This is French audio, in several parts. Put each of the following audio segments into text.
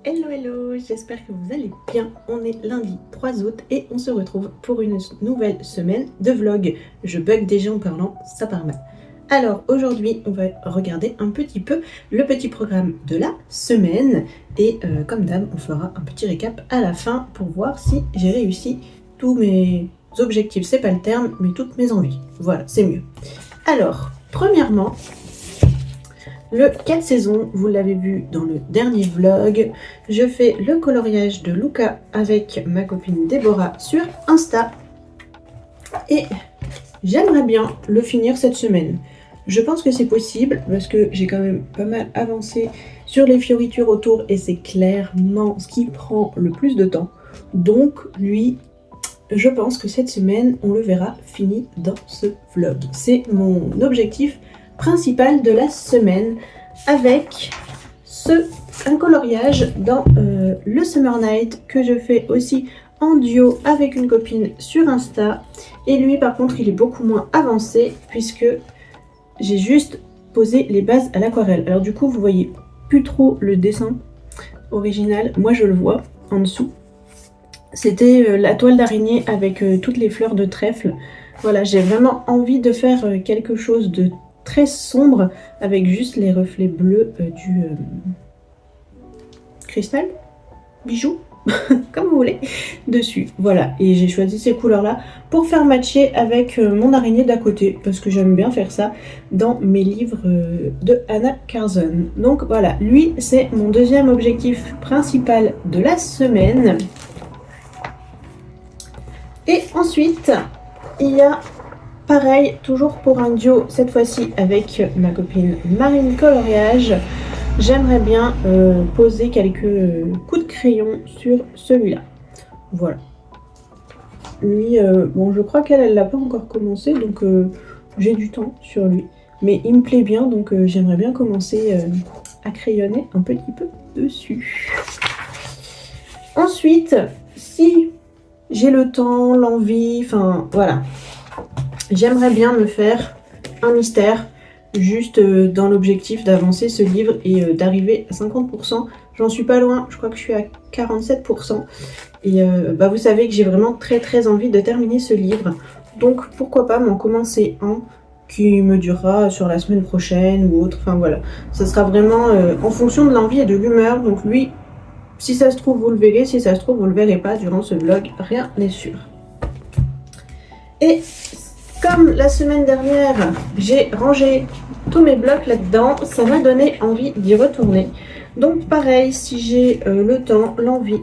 Hello hello, j'espère que vous allez bien. On est lundi 3 août et on se retrouve pour une nouvelle semaine de vlog. Je bug déjà en parlant, ça part mal. Alors aujourd'hui on va regarder un petit peu le petit programme de la semaine et comme d'hab on fera un petit récap à la fin pour voir si j'ai réussi tous mes objectifs. C'est pas le terme mais toutes mes envies. Voilà, c'est mieux. Alors premièrement, le 4 saisons, vous l'avez vu dans le dernier vlog, je fais le coloriage de Luca avec ma copine Déborah sur Insta. Et j'aimerais bien le finir cette semaine. Je pense que c'est possible parce que j'ai quand même pas mal avancé sur les fioritures autour et c'est clairement ce qui prend le plus de temps. Donc lui, je pense que cette semaine, on le verra fini dans ce vlog. C'est mon objectif principal de la semaine avec un coloriage dans le Summer Night que je fais aussi en duo avec une copine sur Insta. Et lui par contre il est beaucoup moins avancé puisque j'ai juste posé les bases à l'aquarelle. Alors du coup vous voyez plus trop le dessin original, moi je le vois en dessous. C'était la toile d'araignée avec toutes les fleurs de trèfle. Voilà, j'ai vraiment envie de faire quelque chose de très sombre avec juste les reflets bleus du cristal, bijou, comme vous voulez, dessus. Voilà, et j'ai choisi ces couleurs-là pour faire matcher avec mon araignée d'à côté, parce que j'aime bien faire ça dans mes livres de Anna Carson. Donc voilà, lui, c'est mon deuxième objectif principal de la semaine. Et ensuite, il y a pareil, toujours pour un duo, cette fois-ci avec ma copine Marine Coloriage. J'aimerais bien poser quelques coups de crayon sur celui-là. Voilà. Lui, bon, je crois qu'elle l'a pas encore commencé, donc j'ai du temps sur lui. Mais il me plaît bien, donc j'aimerais bien commencer à crayonner un petit peu dessus. Ensuite, si j'ai le temps, l'envie, enfin voilà. J'aimerais bien me faire un mystère, juste dans l'objectif d'avancer ce livre et d'arriver à 50%. J'en suis pas loin, je crois que je suis à 47%. Et vous savez que j'ai vraiment très envie de terminer ce livre. Donc pourquoi pas m'en commencer un qui me durera sur la semaine prochaine ou autre. Enfin voilà, ça sera vraiment en fonction de l'envie et de l'humeur. Donc lui, si ça se trouve vous le verrez, si ça se trouve vous le verrez pas durant ce vlog, rien n'est sûr. Et comme la semaine dernière, j'ai rangé tous mes blocs là-dedans, ça m'a donné envie d'y retourner. Donc pareil, si j'ai le temps, l'envie,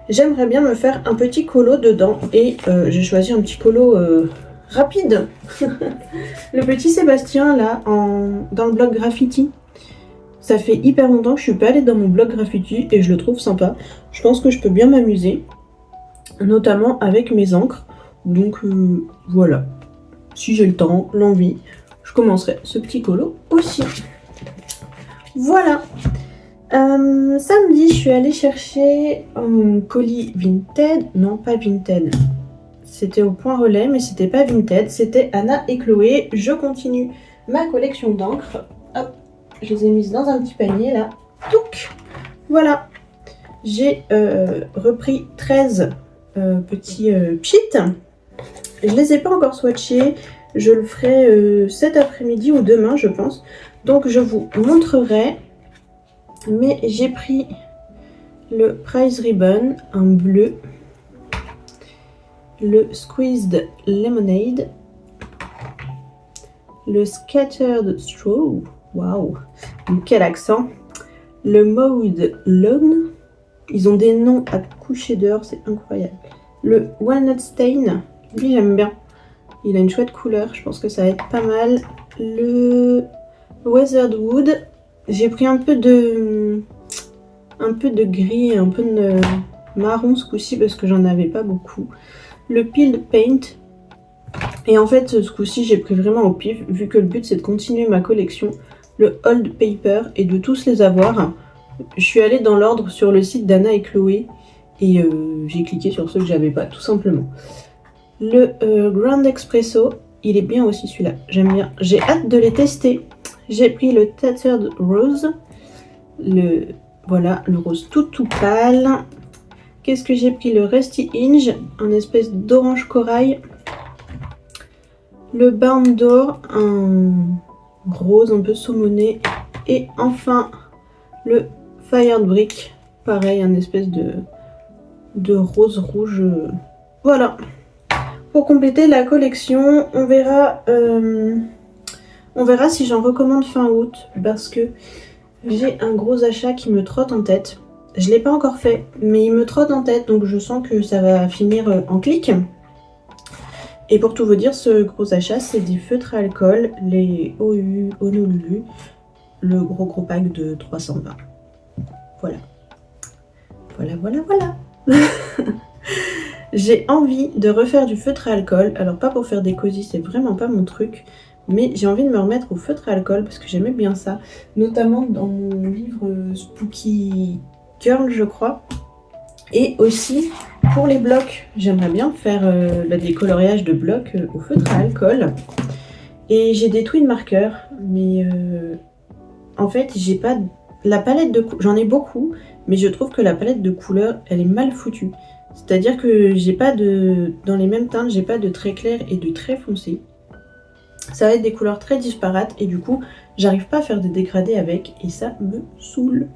j'aimerais bien me faire un petit colo dedans. Et j'ai choisi un petit colo rapide. Le petit Sébastien là, dans le bloc graffiti. Ça fait hyper longtemps que je suis pas allée dans mon bloc graffiti et je le trouve sympa. Je pense que je peux bien m'amuser, notamment avec mes encres. Donc voilà. Si j'ai le temps, l'envie, je commencerai ce petit colo aussi. Voilà. Samedi, je suis allée chercher un colis Vinted. Non, pas Vinted. C'était au Point Relais, mais c'était pas Vinted. C'était Anna et Chloé. Je continue ma collection d'encre. Hop, je les ai mises dans un petit panier là. Touc. Voilà. J'ai repris 13 petits pchits. Je les ai pas encore swatchés, je le ferai cet après-midi ou demain je pense. Donc je vous montrerai. Mais j'ai pris le Prize Ribbon, un bleu. Le Squeezed Lemonade. Le Scattered Straw. Waouh, quel accent. Le Maude Lawn. Ils ont des noms à coucher dehors, c'est incroyable. Le Walnut Stain. Lui j'aime bien, il a une chouette couleur, je pense que ça va être pas mal. Le Weathered Wood, j'ai pris un peu de gris, un peu de marron ce coup-ci parce que j'en avais pas beaucoup. Le Peeled Paint, et en fait ce coup-ci j'ai pris vraiment au pif vu que le but c'est de continuer ma collection. Le Old Paper et de tous les avoir. Je suis allée dans l'ordre sur le site d'Anna et Chloé et j'ai cliqué sur ceux que j'avais pas tout simplement. Le Grand Espresso, il est bien aussi celui-là, j'aime bien. J'ai hâte de les tester. J'ai pris le Tattered Rose, le Voilà, le rose tout pâle. Qu'est-ce que j'ai pris? Le Rusty Hinge, un espèce d'orange corail. Le Barn d'or, un rose un peu saumoné. Et enfin, le Fired Brick, pareil, un espèce de rose rouge. Voilà. Pour compléter la collection, on verra si j'en recommande fin août, parce que j'ai un gros achat qui me trotte en tête. Je ne l'ai pas encore fait, mais il me trotte en tête, donc je sens que ça va finir en clic. Et pour tout vous dire, ce gros achat, c'est des feutres à alcool, les OU Honolulu, le gros pack de 320. Voilà. Voilà. J'ai envie de refaire du feutre à alcool. Alors pas pour faire des cosy, c'est vraiment pas mon truc. Mais j'ai envie de me remettre au feutre à alcool parce que j'aimais bien ça. Notamment dans mon livre Spooky Girl, je crois. Et aussi pour les blocs. J'aimerais bien faire des coloriages de blocs au feutre à alcool. Et j'ai des twin markers. Mais en fait, j'ai pas... La palette de couleurs, j'en ai beaucoup. Mais je trouve que la palette de couleurs, elle est mal foutue. C'est-à-dire que j'ai pas de... Dans les mêmes teintes, j'ai pas de très clair et de très foncé. Ça va être des couleurs très disparates et du coup, j'arrive pas à faire des dégradés avec et ça me saoule.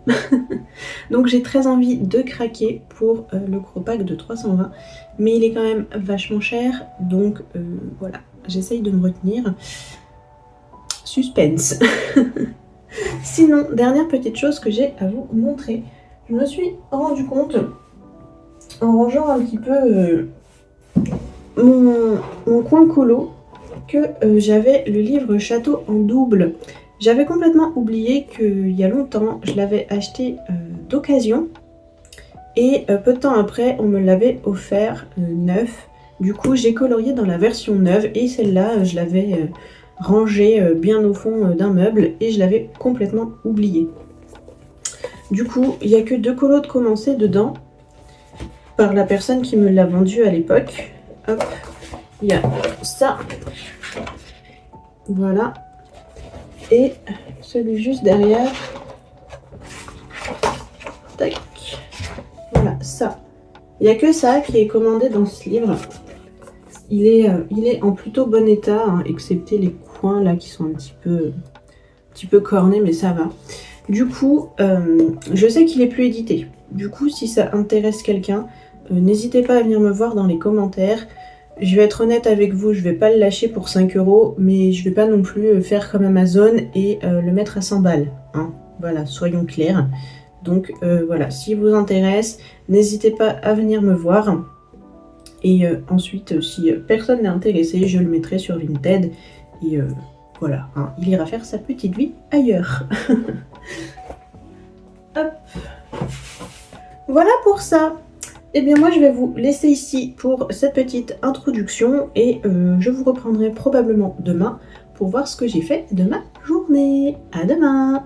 Donc j'ai très envie de craquer pour le gros pack de 320. Mais il est quand même vachement cher. Donc voilà, j'essaye de me retenir. Suspense. Sinon, dernière petite chose que j'ai à vous montrer. Je me suis rendu compte en rangeant un petit peu mon coin colo que j'avais le livre Château en double. J'avais complètement oublié qu'il y a longtemps, je l'avais acheté d'occasion et peu de temps après, on me l'avait offert neuf. Du coup, j'ai colorié dans la version neuve et celle-là, je l'avais rangée bien au fond d'un meuble et je l'avais complètement oublié. Du coup, il n'y a que 2 colos de commencer dedans par la personne qui me l'a vendu à l'époque. Hop, il y a ça. Voilà. Et celui juste derrière. Tac. Voilà, ça. Il n'y a que ça qui est commandé dans ce livre. Il est en plutôt bon état, hein, excepté les coins là qui sont un petit peu cornés, mais ça va. Du coup, je sais qu'il est plus édité. Du coup, si ça intéresse quelqu'un, n'hésitez pas à venir me voir dans les commentaires. Je vais être honnête avec vous, je vais pas le lâcher pour 5 €, mais je vais pas non plus faire comme Amazon et le mettre à 100 balles. Hein. Voilà, soyons clairs. Donc voilà, s'il vous intéresse, n'hésitez pas à venir me voir. Et ensuite, si personne n'est intéressé, je le mettrai sur Vinted. Et voilà, hein, il ira faire sa petite vie ailleurs. Hop. Voilà pour ça. Eh bien moi je vais vous laisser ici pour cette petite introduction et je vous reprendrai probablement demain pour voir ce que j'ai fait de ma journée. À demain!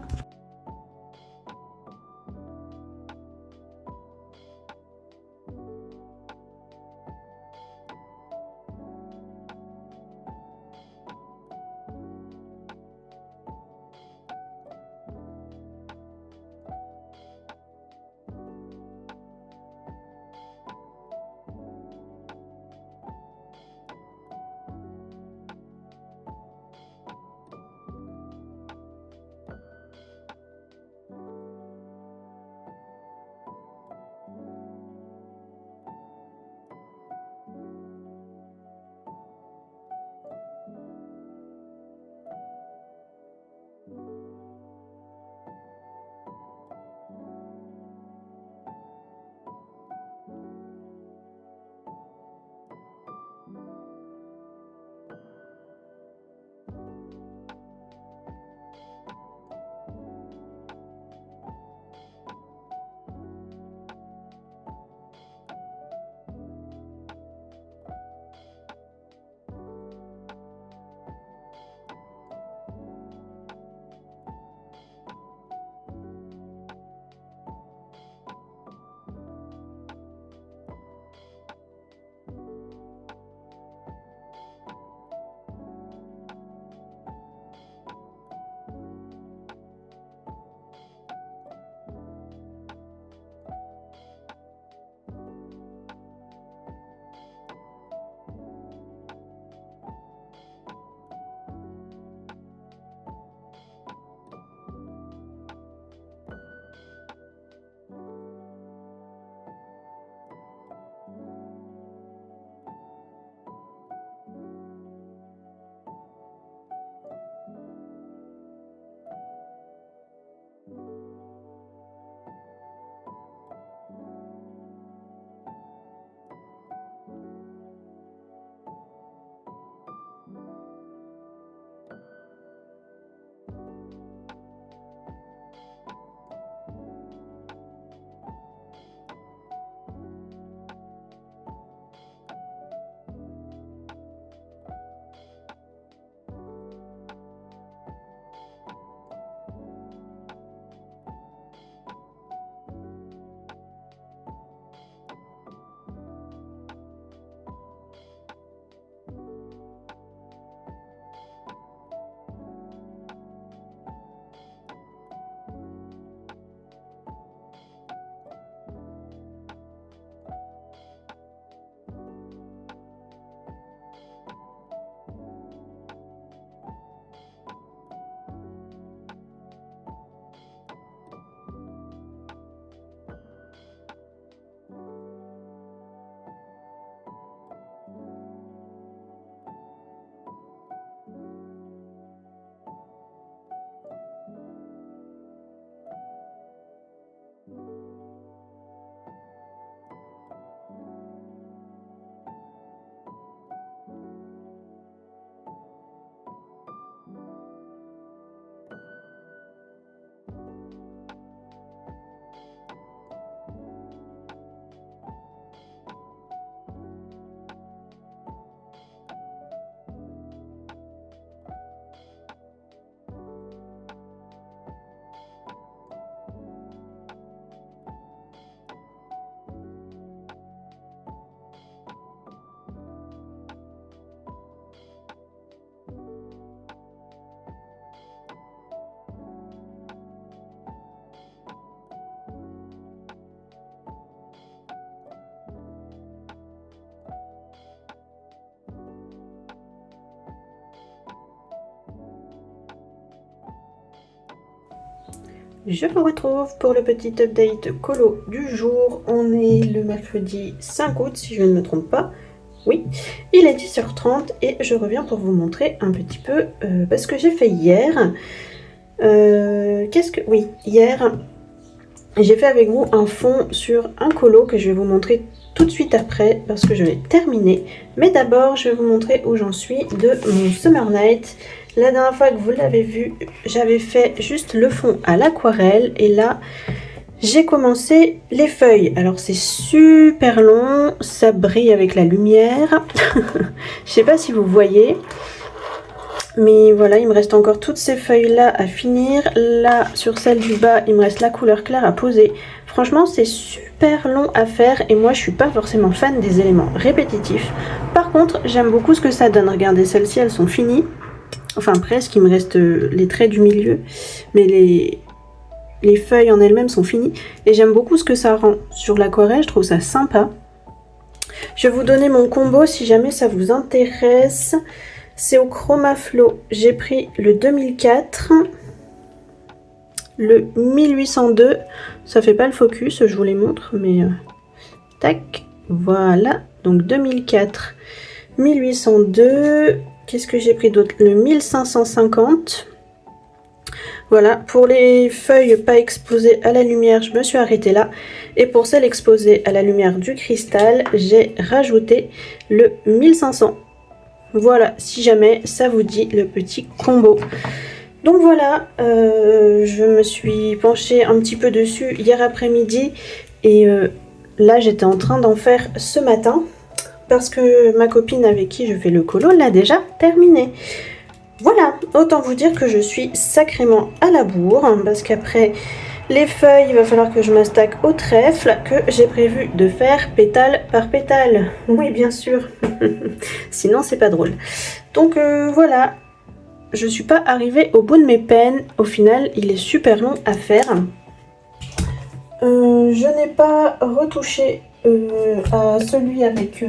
Je vous retrouve pour le petit update colo du jour. On est le mercredi 5 août si je ne me trompe pas. Oui, il est 10h30 et je reviens pour vous montrer un petit peu ce que j'ai fait hier. Oui, hier, j'ai fait avec vous un fond sur un colo que je vais vous montrer tout de suite après parce que je l'ai terminé. Mais d'abord, je vais vous montrer où j'en suis de mon Summer Night. La dernière fois que vous l'avez vu, j'avais fait juste le fond à l'aquarelle et là, j'ai commencé les feuilles. Alors c'est super long, ça brille avec la lumière. Je sais pas si vous voyez. Mais voilà, il me reste encore toutes ces feuilles-là à finir. Là, sur celle du bas, il me reste la couleur claire à poser. Franchement, c'est super long à faire et moi, je suis pas forcément fan des éléments répétitifs. Par contre, j'aime beaucoup ce que ça donne. Regardez, celles-ci, elles sont finies. Enfin, presque, il me reste les traits du milieu. Mais les feuilles en elles-mêmes sont finies. Et j'aime beaucoup ce que ça rend sur l'aquarelle, je trouve ça sympa. Je vais vous donner mon combo si jamais ça vous intéresse. C'est au Chromaflow. J'ai pris le 2004, le 1802. Ça fait pas le focus, je vous les montre, mais tac, voilà. Donc 2004, 1802. Qu'est-ce que j'ai pris d'autre? Le 1550. Voilà, pour les feuilles pas exposées à la lumière, je me suis arrêtée là. Et pour celles exposées à la lumière du cristal, j'ai rajouté le 1500. Voilà, si jamais ça vous dit le petit combo. Donc voilà, je me suis penchée un petit peu dessus hier après-midi. Et là, j'étais en train d'en faire ce matin. Parce que ma copine avec qui je fais le colo l'a déjà terminé. Voilà, autant vous dire que je suis sacrément à la bourre. Parce qu'après les feuilles, il va falloir que je m'attaque au trèfle. Que j'ai prévu de faire pétale par pétale. Oui, bien sûr. Sinon, c'est pas drôle. Donc voilà, je suis pas arrivée au bout de mes peines. Au final, il est super long à faire. Je n'ai pas retouché à celui avec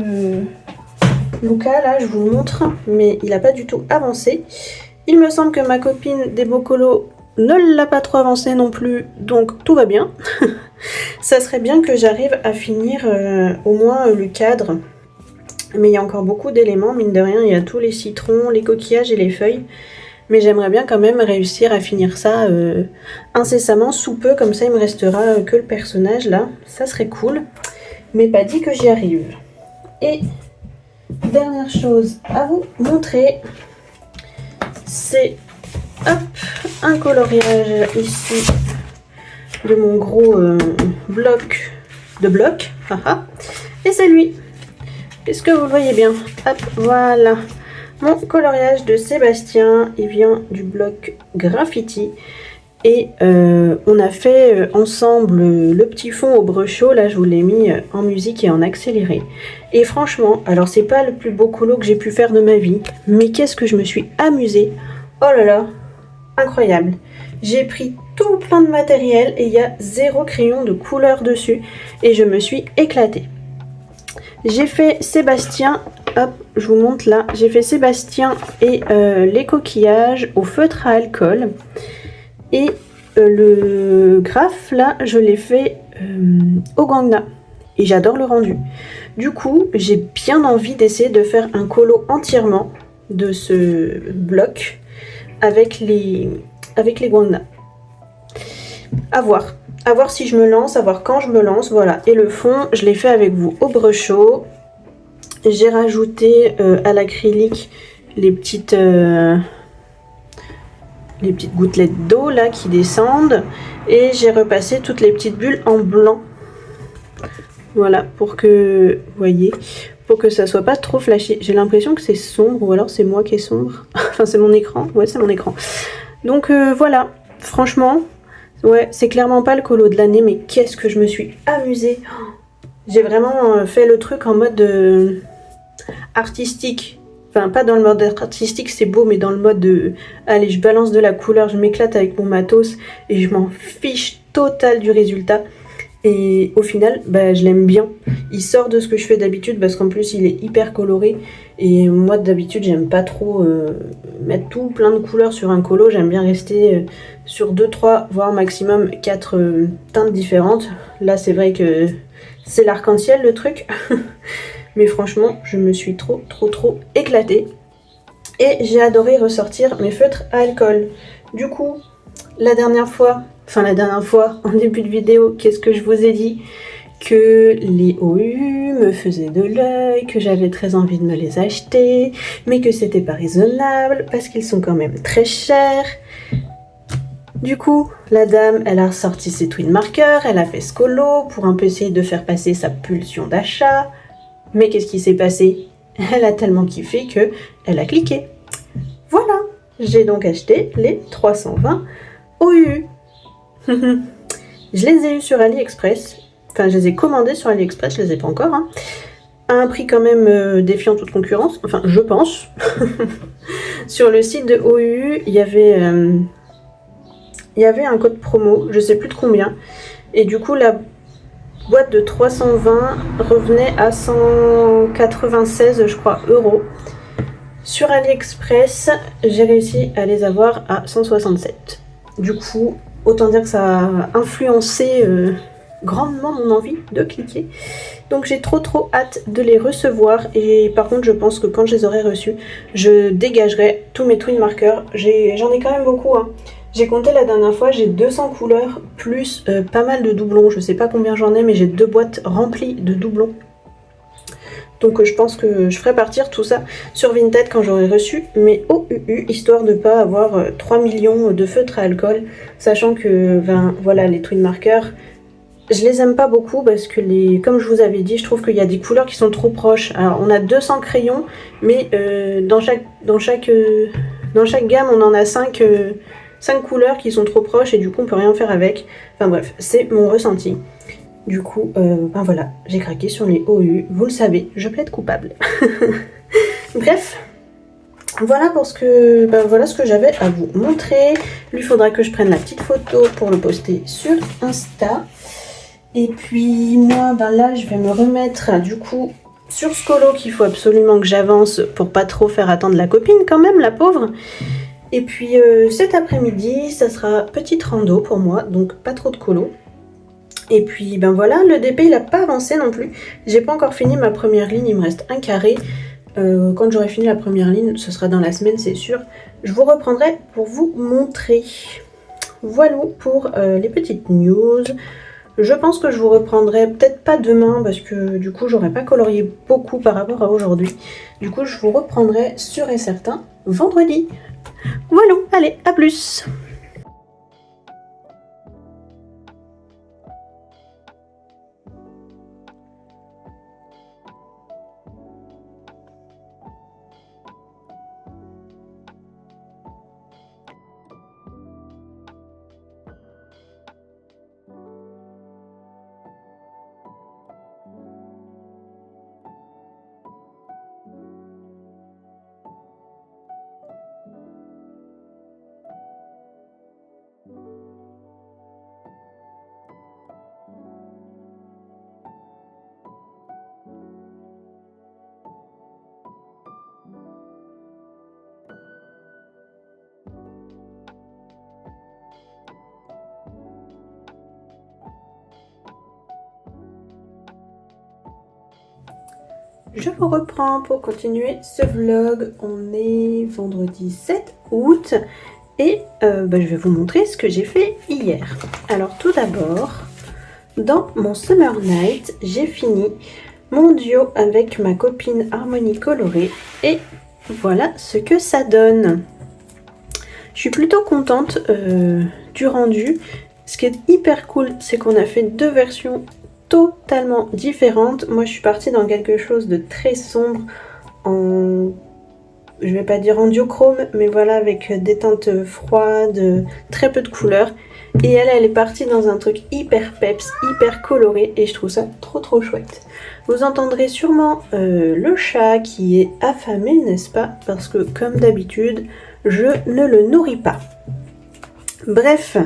Luca, là je vous montre, mais il n'a pas du tout avancé. Il me semble que ma copine des Bocolo ne l'a pas trop avancé non plus, donc tout va bien. Ça serait bien que j'arrive à finir au moins le cadre, mais il y a encore beaucoup d'éléments, mine de rien, il y a tous les citrons, les coquillages et les feuilles. Mais j'aimerais bien quand même réussir à finir ça incessamment, sous peu, comme ça il me restera que le personnage là, ça serait cool. Mais pas dit que j'y arrive. Et dernière chose à vous montrer, c'est un coloriage ici de mon gros bloc de blocs. Et c'est lui. Est-ce que vous le voyez bien? Hop, voilà. Mon coloriage de Sébastien, il vient du bloc Graffiti. Et on a fait ensemble le petit fond au brusho. Là, je vous l'ai mis en musique et en accéléré. Et franchement, alors c'est pas le plus beau colo que j'ai pu faire de ma vie. Mais qu'est-ce que je me suis amusée. Oh là là, incroyable. J'ai pris tout plein de matériel et il y a 0 crayon de couleur dessus. Et je me suis éclatée. J'ai fait Sébastien, hop, je vous montre là. J'ai fait Sébastien et les coquillages au feutre à alcool. Et le graphe là, je l'ai fait au Gangna. Et j'adore le rendu. Du coup, j'ai bien envie d'essayer de faire un colo entièrement de ce bloc avec les Gangna. À voir. À voir si je me lance, à voir quand je me lance, voilà. Et le fond, je l'ai fait avec vous au brusho. J'ai rajouté à l'acrylique les petites gouttelettes d'eau là qui descendent. Et j'ai repassé toutes les petites bulles en blanc. Voilà, pour que, vous voyez, pour que ça soit pas trop flashy. J'ai l'impression que c'est sombre, ou alors c'est moi qui est sombre. Enfin, c'est mon écran. Ouais, c'est mon écran. Donc voilà, franchement... Ouais, c'est clairement pas le colo de l'année, mais qu'est-ce que je me suis amusée. J'ai vraiment fait le truc en mode artistique. Enfin, pas dans le mode artistique, c'est beau, mais dans le mode de... Allez, je balance de la couleur, je m'éclate avec mon matos et je m'en fiche total du résultat. Et au final, bah, je l'aime bien. Il sort de ce que je fais d'habitude parce qu'en plus il est hyper coloré. Et moi d'habitude j'aime pas trop mettre tout plein de couleurs sur un colo. J'aime bien rester sur 2, 3, voire maximum 4 teintes différentes. Là c'est vrai que c'est l'arc-en-ciel le truc. Mais franchement je me suis trop éclatée. Et j'ai adoré ressortir mes feutres à alcool. Du coup, la dernière fois, en début de vidéo, qu'est-ce que je vous ai dit? Que les OU me faisaient de l'œil, que j'avais très envie de me les acheter, mais que c'était pas raisonnable parce qu'ils sont quand même très chers. Du coup, la dame, elle a ressorti ses twin markers, elle a fait ce colo pour un peu essayer de faire passer sa pulsion d'achat. Mais qu'est-ce qui s'est passé? Elle a tellement kiffé que elle a cliqué. Voilà, j'ai donc acheté les 320 OU. Je les ai eus sur AliExpress. Enfin, je les ai commandés sur AliExpress, je les ai pas encore. Hein. À un prix quand même défiant toute concurrence. Enfin, je pense. Sur le site de OU, il y avait un code promo, je sais plus de combien. Et du coup, la boîte de 320 revenait à 196, je crois, euros. Sur AliExpress, j'ai réussi à les avoir à 167. Du coup, autant dire que ça a influencé grandement mon envie de cliquer. Donc j'ai trop hâte de les recevoir. Et par contre, je pense que quand je les aurai reçus, je dégagerai tous mes twin markers. J'en ai quand même beaucoup. Hein. J'ai compté la dernière fois, j'ai 200 couleurs plus pas mal de doublons. Je sais pas combien j'en ai, mais j'ai 2 boîtes remplies de doublons. Donc je pense que je ferai partir tout ça sur Vinted quand j'aurai reçu mes OUU, histoire de pas avoir 3 millions de feutres à alcool, sachant que voilà, les twin markers, je les aime pas beaucoup parce que comme je vous avais dit, je trouve qu'il y a des couleurs qui sont trop proches. Alors on a 200 crayons, mais dans chaque gamme on en a 5 couleurs qui sont trop proches et du coup on peut rien faire avec. Enfin bref, c'est mon ressenti. Du coup, voilà, j'ai craqué sur les OU, vous le savez, je plaide coupable. Bref, voilà pour voilà ce que j'avais à vous montrer. Il faudra que je prenne la petite photo pour le poster sur Insta. Et puis moi, là, je vais me remettre du coup sur ce colo qu'il faut absolument que j'avance pour pas trop faire attendre la copine quand même, la pauvre. Et puis cet après-midi, ça sera petite rando pour moi, donc pas trop de colo. Et puis voilà, le DP il a pas avancé non plus. J'ai pas encore fini ma première ligne, il me reste un carré. Quand j'aurai fini la première ligne, ce sera dans la semaine c'est sûr. Je vous reprendrai pour vous montrer. Voilà pour les petites news. Je pense que je vous reprendrai peut-être pas demain parce que du coup j'aurais pas colorié beaucoup par rapport à aujourd'hui. Du coup je vous reprendrai sûr et certain vendredi. Voilà, allez, à plus! Je vous reprends pour continuer ce vlog. On est vendredi 7 août et je vais vous montrer ce que j'ai fait hier. Alors tout d'abord, dans mon Summer Night, j'ai fini mon duo avec ma copine Harmonie Colorée et voilà ce que ça donne. Je suis plutôt contente du rendu. Ce qui est hyper cool, c'est qu'on a fait 2 versions totalement différentes. Moi je suis partie dans quelque chose de très sombre en, je vais pas dire en duochrome, mais voilà, avec des teintes froides, très peu de couleurs. Et elle est partie dans un truc hyper peps, hyper coloré et je trouve ça trop chouette. Vous entendrez sûrement le chat qui est affamé, n'est-ce pas? Parce que comme d'habitude, je ne le nourris pas. Bref,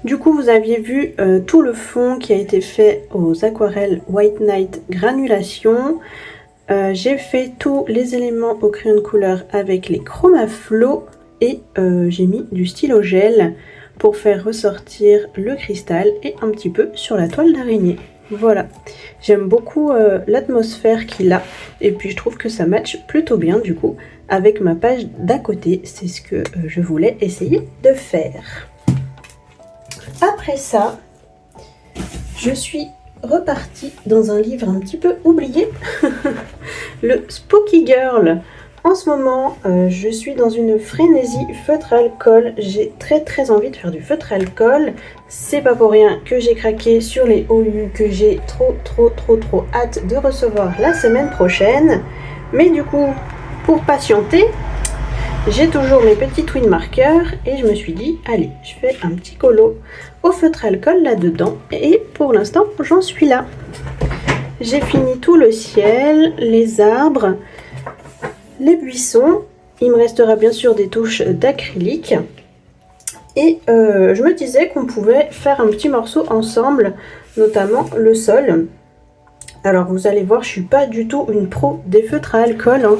du coup vous aviez vu tout le fond qui a été fait aux aquarelles White Night Granulation. J'ai fait tous les éléments au crayon de couleur avec les Chromaflow et j'ai mis du stylo gel pour faire ressortir le cristal et un petit peu sur la toile d'araignée. Voilà, j'aime beaucoup l'atmosphère qu'il a et puis je trouve que ça match plutôt bien du coup avec ma page d'à côté. C'est ce que je voulais essayer de faire. Après ça, je suis repartie dans un livre un petit peu oublié, le Spooky Girl. En ce moment, je suis dans une frénésie feutre à alcool. J'ai très envie de faire du feutre à alcool. C'est pas pour rien que j'ai craqué sur les OU que j'ai trop hâte de recevoir la semaine prochaine. Mais du coup, pour patienter, j'ai toujours mes petits twin markers et je me suis dit, allez, je fais un petit colo au feutre à alcool là-dedans. Et pour l'instant, j'en suis là. J'ai fini tout le ciel, les arbres, les buissons. Il me restera bien sûr des touches d'acrylique. Et je me disais qu'on pouvait faire un petit morceau ensemble, notamment le sol. Alors vous allez voir, je suis pas du tout une pro des feutres à alcool. Hein.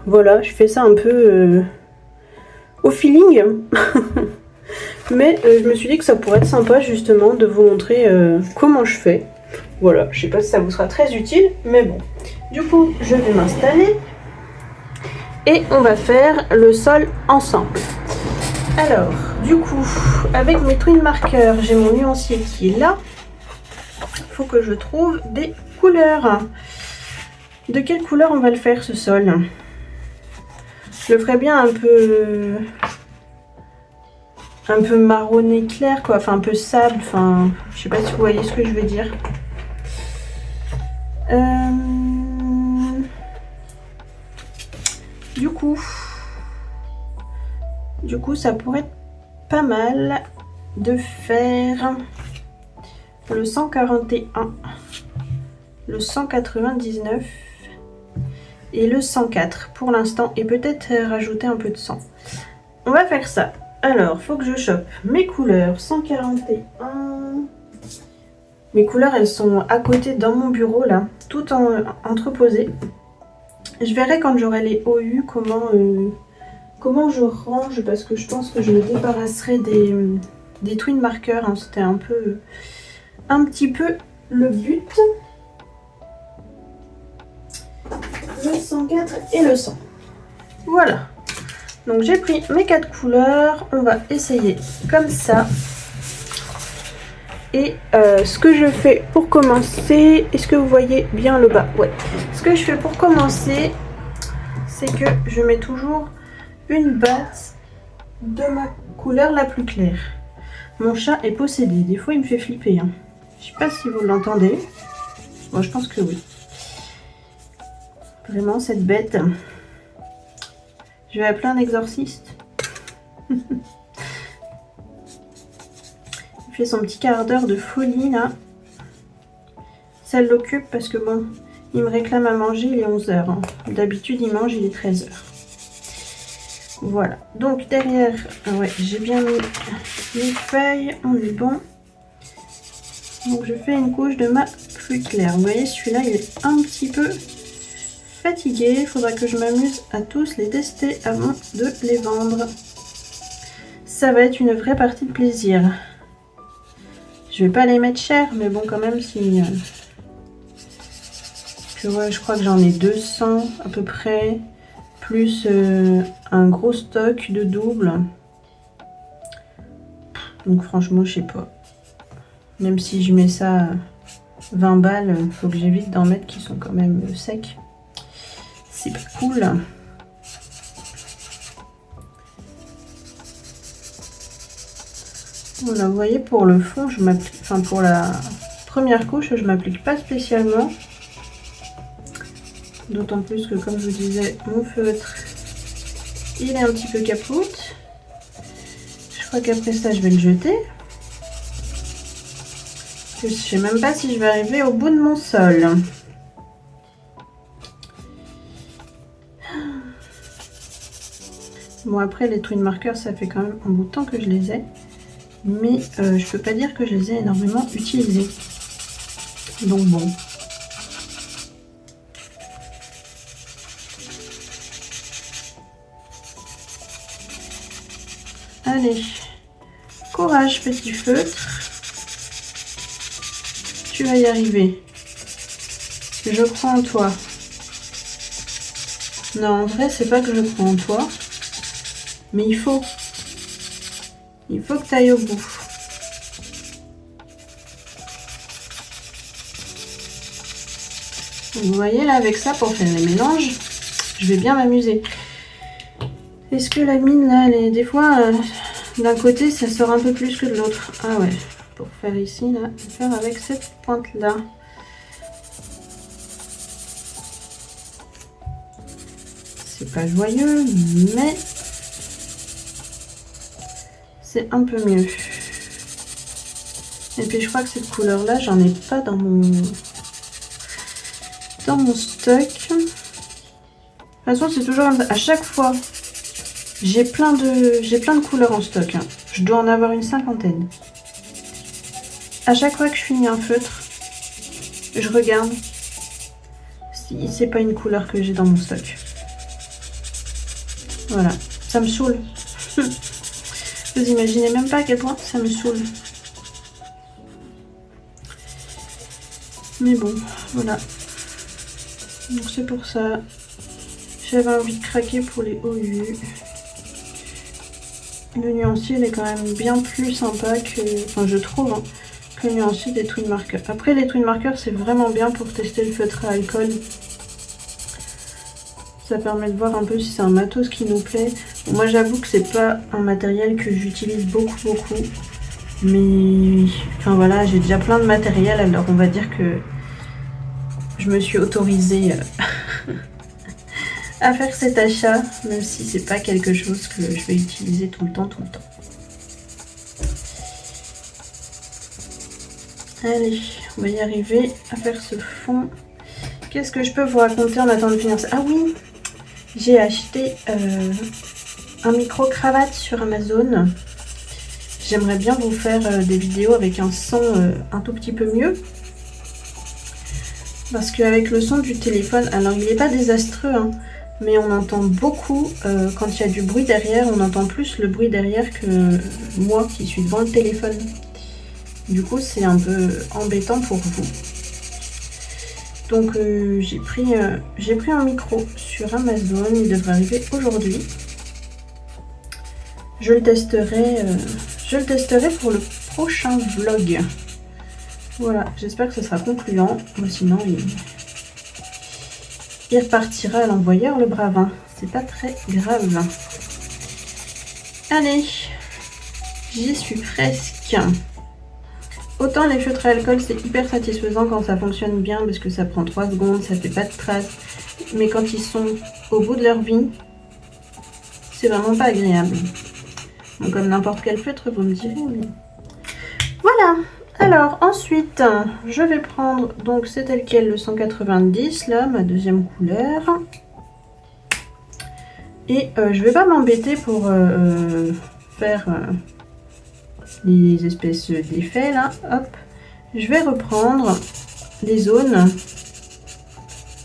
Voilà, je fais ça un peu au feeling. Mais je me suis dit que ça pourrait être sympa justement de vous montrer comment je fais. Voilà, je sais pas si ça vous sera très utile, mais bon. Du coup, je vais m'installer et on va faire le sol ensemble. Alors, du coup, avec mes twin markers, j'ai mon nuancier qui est là. Il faut que je trouve des couleurs. De quelle couleur on va le faire ce sol? Je le ferai bien un peu marronné clair, quoi, enfin un peu sable, enfin, je sais pas si vous voyez ce que je veux dire. Du coup, ça pourrait être pas mal de faire le 141, le 199 et le 104 pour l'instant, et peut-être rajouter un peu de sang. On va faire ça. Alors, faut que je chope mes couleurs. 141. Mes couleurs, elles sont à côté dans mon bureau, là, tout entreposées. Je verrai quand j'aurai les OU comment je range, parce que je pense que je me débarrasserai des twin markers. Hein. C'était un petit peu le but. Le 104 et le 100. Voilà. Donc j'ai pris mes 4 couleurs, on va essayer comme ça. Et ce que je fais pour commencer, est-ce que vous voyez bien le bas? Ouais. Ce que je fais pour commencer, c'est que je mets toujours une base de ma couleur la plus claire. Mon chat est possédé, des fois il me fait flipper. Hein. Je sais pas si vous l'entendez. Bon, je pense que oui. Vraiment cette bête. Je vais appeler un exorciste. Il fait son petit quart d'heure de folie là. Ça l'occupe parce que bon, il me réclame à manger, il est 11h. Hein. D'habitude il mange, il est 13h. Voilà. Donc derrière, ouais, j'ai bien mis les feuilles, on est bon. Donc je fais une couche de ma plus claire. Vous voyez, celui-là il est un petit peu fatigué. Il faudra que je m'amuse à tous les tester avant de les vendre. Ça va être une vraie partie de plaisir. Je vais pas les mettre cher, mais bon, quand même, si... ouais, je crois que j'en ai 200 à peu près, plus un gros stock de double. Donc franchement, je sais pas. Même si je mets ça 20 balles, il faut que j'évite d'en mettre qui sont quand même secs. C'est pas cool. Voilà, vous voyez, pour le fond, je m'applique, enfin pour la première couche, je m'applique pas spécialement. D'autant plus que, comme je vous disais, mon feutre, il est un petit peu capote. Je crois qu'après ça, je vais le jeter. Je sais même pas si je vais arriver au bout de mon sol. Bon, après les twin markers, ça fait quand même un bout de temps que je les ai. Mais je peux pas dire que je les ai énormément utilisés. Donc bon. Allez, courage petit feutre. Tu vas y arriver. Je crois en toi. Non, en vrai, c'est pas que je crois en toi. Mais il faut que tu ailles au bout. Vous voyez là, avec ça, pour faire les mélanges, je vais bien m'amuser. Est-ce que la mine là, des fois, d'un côté, ça sort un peu plus que de l'autre. Ah ouais, pour faire ici, là, je vais faire avec cette pointe là. C'est pas joyeux, mais c'est un peu mieux. Et puis je crois que cette couleur là, j'en ai pas dans mon stock. De toute façon, c'est toujours à chaque fois. J'ai plein de couleurs en stock. Hein. Je dois en avoir une cinquantaine. À chaque fois que je finis un feutre, je regarde si c'est pas une couleur que j'ai dans mon stock. Voilà, ça me saoule. Vous imaginez même pas à quel point ça me saoule. Mais bon, voilà. Donc c'est pour ça. J'avais envie de craquer pour les OU. Le nuancier, il est quand même bien plus sympa que... Enfin, je trouve, hein, que le nuancier des twin markers. Après, les twin markers, c'est vraiment bien pour tester le feutre à alcool. Ça permet de voir un peu si c'est un matos qui nous plaît. Bon, moi, j'avoue que c'est pas un matériel que j'utilise beaucoup. Mais... Enfin, voilà, j'ai déjà plein de matériel, alors on va dire que je me suis autorisée à faire cet achat, même si c'est pas quelque chose que je vais utiliser tout le temps. Allez, on va y arriver à faire ce fond. Qu'est-ce que je peux vous raconter en attendant de finir ça? Ah oui, j'ai acheté un micro-cravate sur Amazon. J'aimerais bien vous faire des vidéos avec un son un tout petit peu mieux. Parce qu'avec le son du téléphone, alors il n'est pas désastreux, hein, mais on entend beaucoup, quand il y a du bruit derrière, on entend plus le bruit derrière que moi qui suis devant le téléphone. Du coup, c'est un peu embêtant pour vous. Donc j'ai pris un micro sur Amazon, il devrait arriver aujourd'hui. Je le testerai pour le prochain vlog. Voilà, j'espère que ce sera concluant. Moi, sinon, il repartira à l'envoyeur, le bravin. C'est pas très grave. Allez, j'y suis presque. Autant les feutres à alcool, c'est hyper satisfaisant quand ça fonctionne bien parce que ça prend 3 secondes, ça fait pas de traces. Mais quand ils sont au bout de leur vie, c'est vraiment pas agréable. Bon, comme n'importe quel feutre, vous me direz. Mais... Voilà. Alors ensuite, je vais prendre, donc c'est tel quel le 190, là, ma deuxième couleur. Et je vais pas m'embêter pour faire les espèces d'effets, là. Hop, je vais reprendre les zones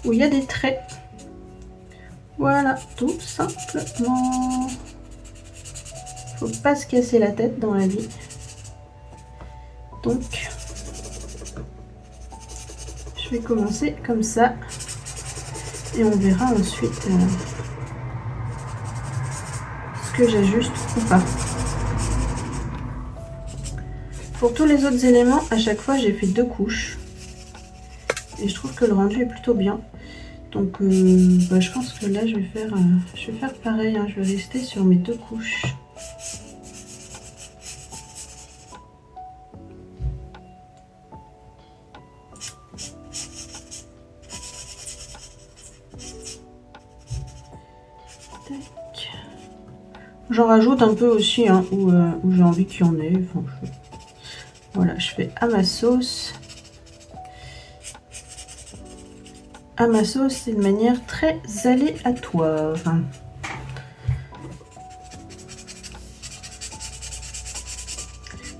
où il y a des traits. Voilà, tout simplement. Faut pas se casser la tête dans la vie. Donc, je vais commencer comme ça et on verra ensuite ce que j'ajuste ou pas. Pour tous les autres éléments, à chaque fois, j'ai fait 2 couches et je trouve que le rendu est plutôt bien. Donc, je pense que là, je vais faire pareil. Hein, je vais rester sur mes 2 couches. J'en rajoute un peu aussi, hein, où j'ai envie qu'il y en ait. Enfin, voilà, je fais à ma sauce. À ma sauce, c'est de manière très aléatoire.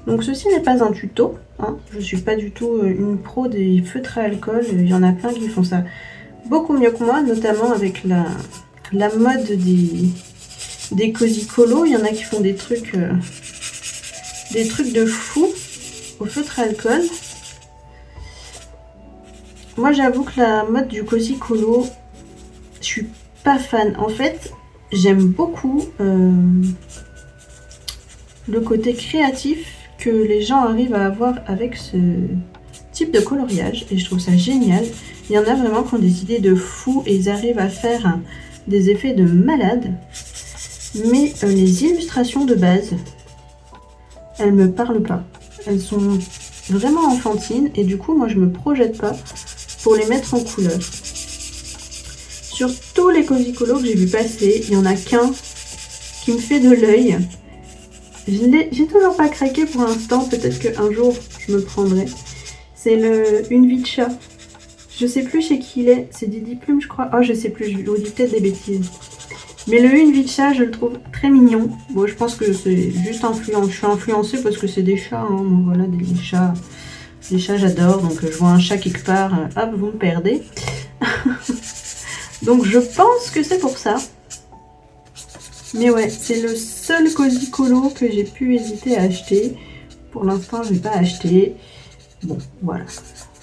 Donc ceci n'est pas un tuto, hein. Je suis pas du tout une pro des feutres à alcool. Il y en a plein qui font ça beaucoup mieux que moi, notamment avec la mode des cosy colos. Il y en a qui font des trucs de fou au feutre à alcool. Moi j'avoue que la mode du cosy colo, je suis pas fan. En fait, j'aime beaucoup le côté créatif que les gens arrivent à avoir avec ce type de coloriage et je trouve ça génial. Il y en a vraiment qui ont des idées de fou et ils arrivent à faire des effets de malade. Mais les illustrations de base, elles me parlent pas. Elles sont vraiment enfantines et du coup moi je me projette pas pour les mettre en couleur. Sur tous les cosy colos que j'ai vu passer, il y en a qu'un qui me fait de l'œil. J'ai toujours pas craqué pour l'instant, peut-être qu'un jour je me prendrai. C'est une vie de chat. Je sais plus chez qui il est, c'est Didi Plume je crois. Oh je sais plus, je vous dis peut-être des bêtises. Mais le une vie de chat je le trouve très mignon. Bon je pense que c'est juste je suis influencée parce que c'est des chats, hein. Donc voilà, des chats. Les chats j'adore, donc je vois un chat quelque part, hop vous me perdez. Donc je pense que c'est pour ça. Mais ouais, c'est le seul cosy colo que j'ai pu hésiter à acheter. Pour l'instant, je vais pas acheter. Bon, voilà.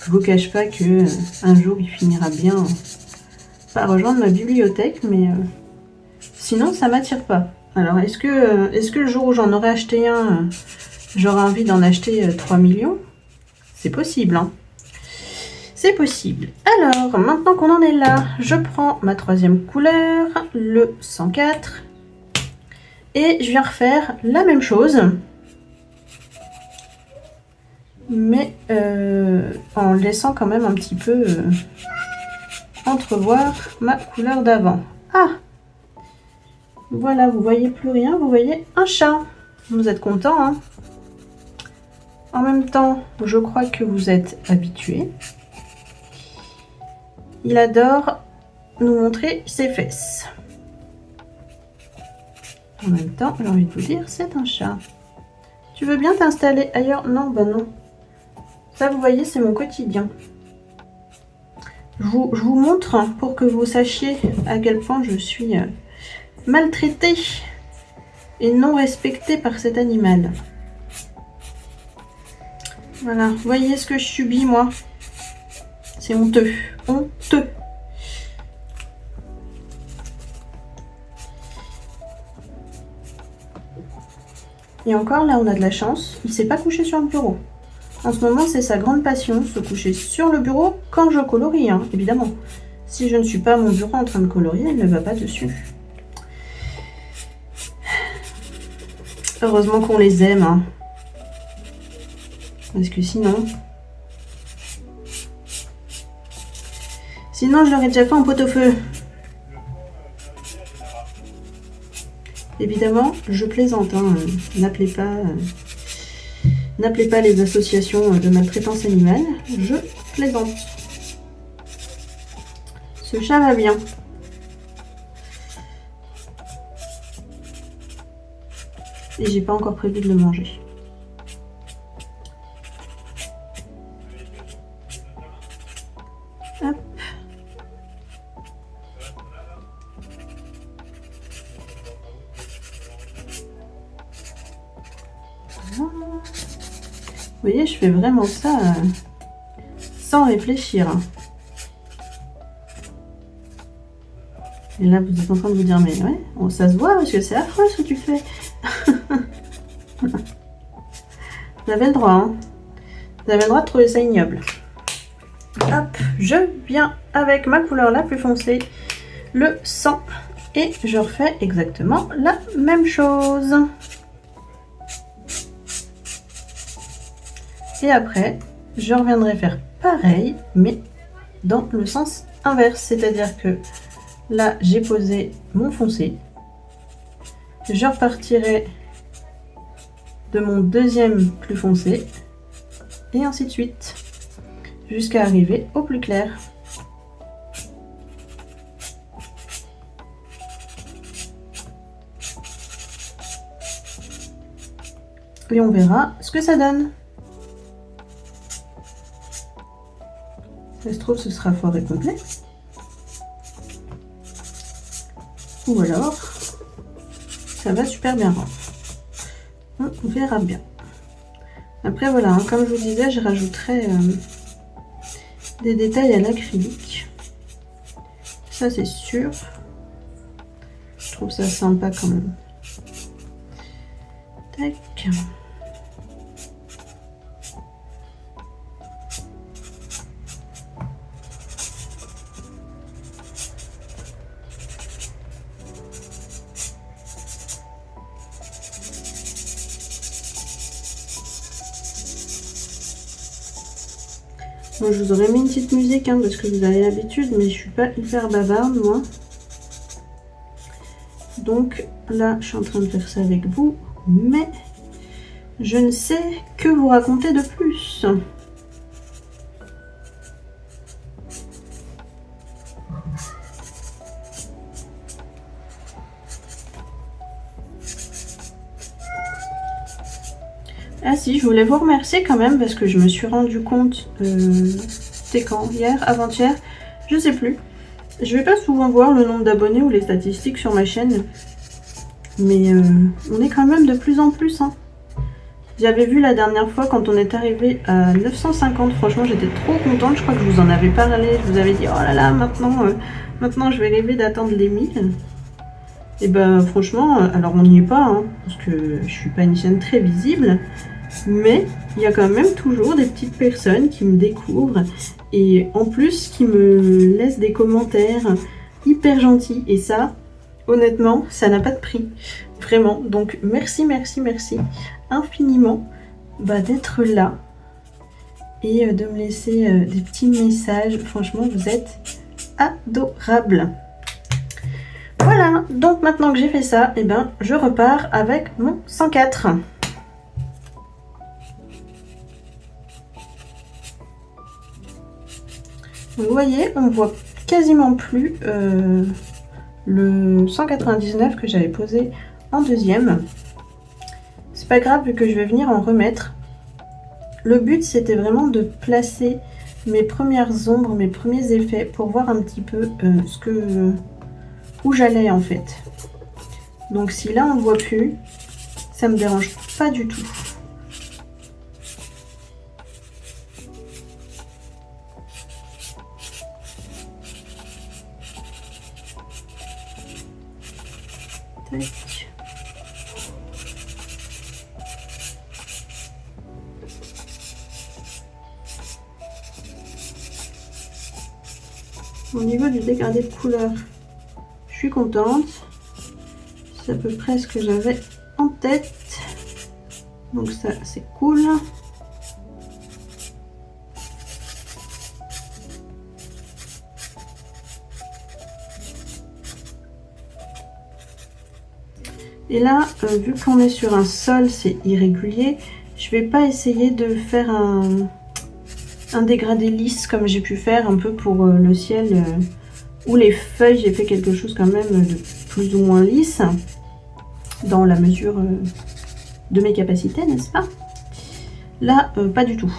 Je vous cache pas que un jour, il finira bien par rejoindre ma bibliothèque, mais sinon, ça m'attire pas. Alors, est-ce que le jour où j'en aurai acheté un, j'aurai envie d'en acheter 3 millions? C'est possible, hein. C'est possible. Alors, maintenant qu'on en est là, je prends ma troisième couleur, le 104. Et je viens refaire la même chose, mais en laissant quand même un petit peu entrevoir ma couleur d'avant. Ah, voilà, vous voyez plus rien, vous voyez un chat. Vous êtes content, hein? En même temps, je crois que vous êtes habitués. Il adore nous montrer ses fesses. En même temps, j'ai envie de vous dire, c'est un chat. Tu veux bien t'installer ailleurs? Non, bah non. Ça, vous voyez, c'est mon quotidien. Je vous montre pour que vous sachiez à quel point je suis maltraitée et non respectée par cet animal. Voilà, vous voyez ce que je subis, moi? C'est honteux. Honteux. Et encore, là, on a de la chance. Il ne s'est pas couché sur le bureau. En ce moment, c'est sa grande passion, se coucher sur le bureau quand je colorie, hein, évidemment. Si je ne suis pas à mon bureau en train de colorier, il ne va pas dessus. Heureusement qu'on les aime, hein. Parce que sinon... Sinon, je l'aurais déjà fait en pot-au-feu. Évidemment, je plaisante, hein. N'appelez pas les associations de maltraitance animale. Je plaisante. Ce chat va bien. Et j'ai pas encore prévu de le manger. Hop. Vous voyez, je fais vraiment ça sans réfléchir. Et là, vous êtes en train de vous dire, mais ouais, bon, ça se voit parce que c'est affreux ce que tu fais. Vous avez le droit, hein. Vous avez le droit de trouver ça ignoble. Hop, je viens avec ma couleur la plus foncée, le 100, et je refais exactement la même chose. Et après, je reviendrai faire pareil, mais dans le sens inverse. C'est-à-dire que là, j'ai posé mon foncé. Je repartirai de mon deuxième plus foncé. Et ainsi de suite. Jusqu'à arriver au plus clair. et on verra ce que ça donne. Ça se trouve, ce sera fort et complet. Ou alors, ça va super bien rendre. On verra bien. Après, voilà, hein, comme je vous disais, je rajouterai des détails à l'acrylique. Ça, c'est sûr. Je trouve ça sympa quand même. Tac. Moi, je vous aurais mis une petite musique, hein, parce que vous avez l'habitude, mais je suis pas hyper bavarde, moi. Donc là, je suis en train de faire ça avec vous, mais je ne sais que vous raconter de plus. Ah si, je voulais vous remercier quand même parce que je me suis rendu compte, c'était quand? Hier? Avant-hier? Je sais plus. Je vais pas souvent voir le nombre d'abonnés ou les statistiques sur ma chaîne, mais on est quand même de plus en plus. Hein. J'avais vu la dernière fois quand on est arrivé à 950, franchement j'étais trop contente, je crois que je vous en avais parlé, je vous avais dit oh là là, maintenant je vais rêver d'atteindre les 1000. Et ben franchement, alors on n'y est pas, hein, parce que je suis pas une chaîne très visible, mais il y a quand même toujours des petites personnes qui me découvrent et en plus qui me laissent des commentaires hyper gentils. Et ça, honnêtement, ça n'a pas de prix, vraiment. Donc merci, merci, merci infiniment d'être là et de me laisser des petits messages. Franchement, vous êtes adorables. Voilà, donc maintenant que j'ai fait ça, eh ben, je repars avec mon 104. Vous voyez, on voit quasiment plus le 199 que j'avais posé en deuxième. C'est pas grave vu que je vais venir en remettre. Le but c'était vraiment de placer mes premières ombres, mes premiers effets pour voir un petit peu où j'allais en fait. Donc si là on ne voit plus, ça me dérange pas du tout. Tac. Au niveau du dégradé de couleur, je suis contente. C'est à peu près ce que j'avais en tête. Donc ça, c'est cool. Et là, vu qu'on est sur un sol, c'est irrégulier, je vais pas essayer de faire un dégradé lisse comme j'ai pu faire un peu pour le ciel ou les feuilles. J'ai fait quelque chose quand même de plus ou moins lisse dans la mesure de mes capacités, n'est-ce pas? Là, pas du tout.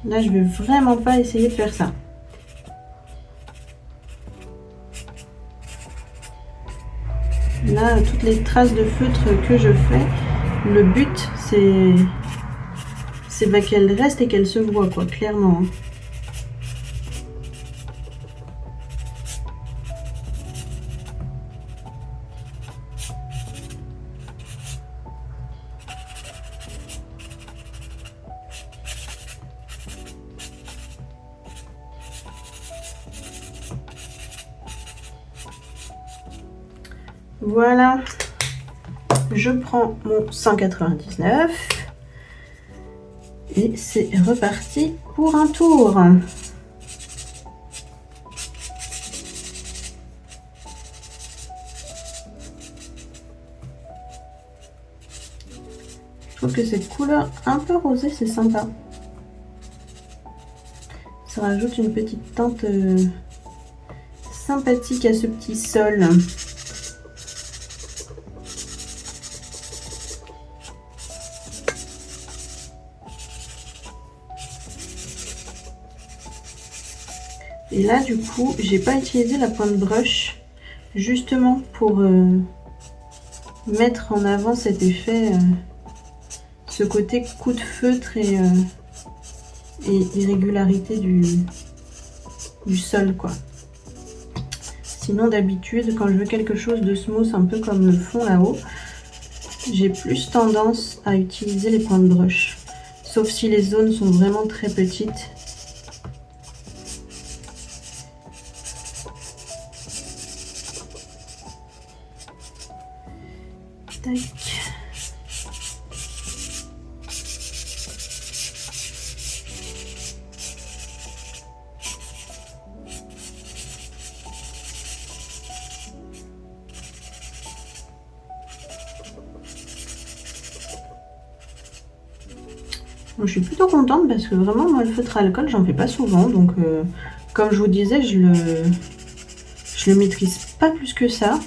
Là, je vais vraiment pas essayer de faire ça. Là, toutes les traces de feutre que je fais, le but c'est qu'elles restent et qu'elles se voient, quoi, clairement. Voilà, je prends mon 199 et c'est reparti pour un tour. Je trouve que cette couleur un peu rosée, c'est sympa. Ça rajoute une petite teinte sympathique à ce petit sol. Et là du coup j'ai pas utilisé la pointe brush justement pour mettre en avant cet effet, ce côté coup de feutre et irrégularité du sol quoi. Sinon d'habitude quand je veux quelque chose de smooth un peu comme le fond là-haut, j'ai plus tendance à utiliser les pointes brush, sauf si les zones sont vraiment très petites. Tac. Bon, je suis plutôt contente parce que vraiment moi le feutre à alcool j'en fais pas souvent, donc comme je vous disais je le maîtrise pas plus que ça.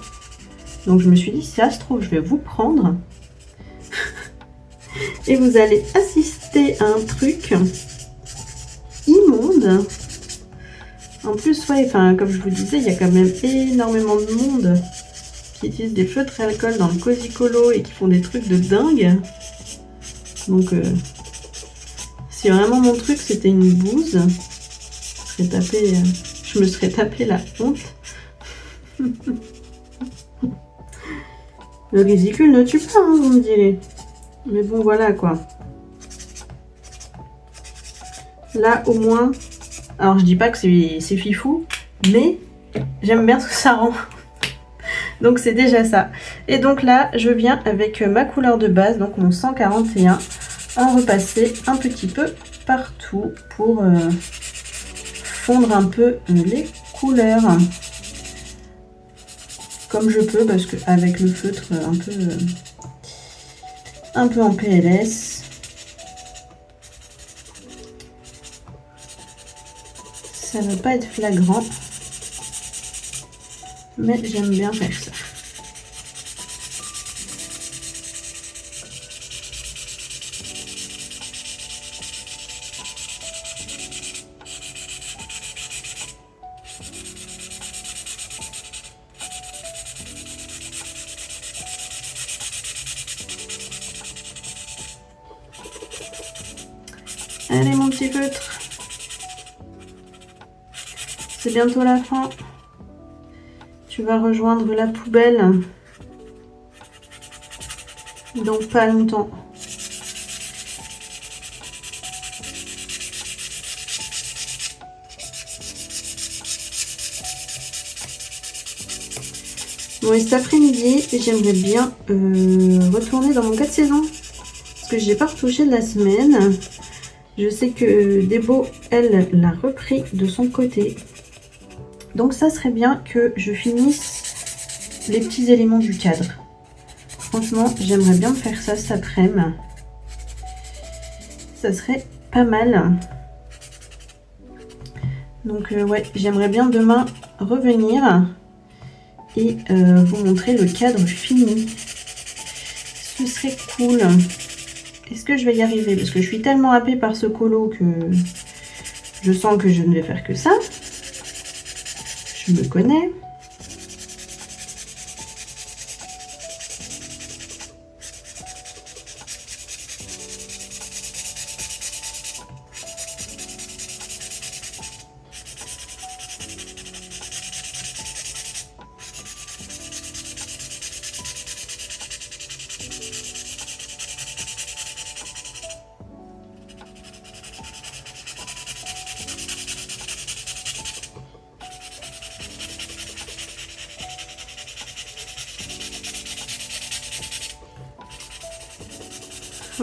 Donc je me suis dit, si ça se trouve, je vais vous prendre et vous allez assister à un truc immonde. En plus, ouais, enfin, comme je vous disais, il y a quand même énormément de monde qui utilise des feutres à alcool dans le Cozy Colo et qui font des trucs de dingue. Donc, si vraiment mon truc c'était une bouse, je me serais tapé la honte. Le ridicule ne tue pas, hein, vous me direz. Mais bon, voilà quoi. Là, au moins... Alors, je dis pas que c'est fifou, mais j'aime bien ce que ça rend. Donc, c'est déjà ça. Et donc là, je viens avec ma couleur de base, donc mon 141, en repasser un petit peu partout pour fondre un peu les couleurs. Comme je peux, parce qu'avec le feutre un peu en PLS, ça ne va pas être flagrant, mais j'aime bien faire ça. Allez mon petit feutre, c'est bientôt la fin. Tu vas rejoindre la poubelle dans pas longtemps. Bon, et cet après-midi, j'aimerais bien retourner dans mon 4 saisons parce que j'ai pas retouché de la semaine. Je sais que Débo, elle, l'a repris de son côté. Donc ça serait bien que je finisse les petits éléments du cadre. Franchement, j'aimerais bien faire ça cet après-midi. Ça serait pas mal. Donc ouais, j'aimerais bien demain revenir et vous montrer le cadre fini. Ce serait cool. Est-ce que je vais y arriver? Parce que je suis tellement happée par ce colo que je sens que je ne vais faire que ça. Je me connais.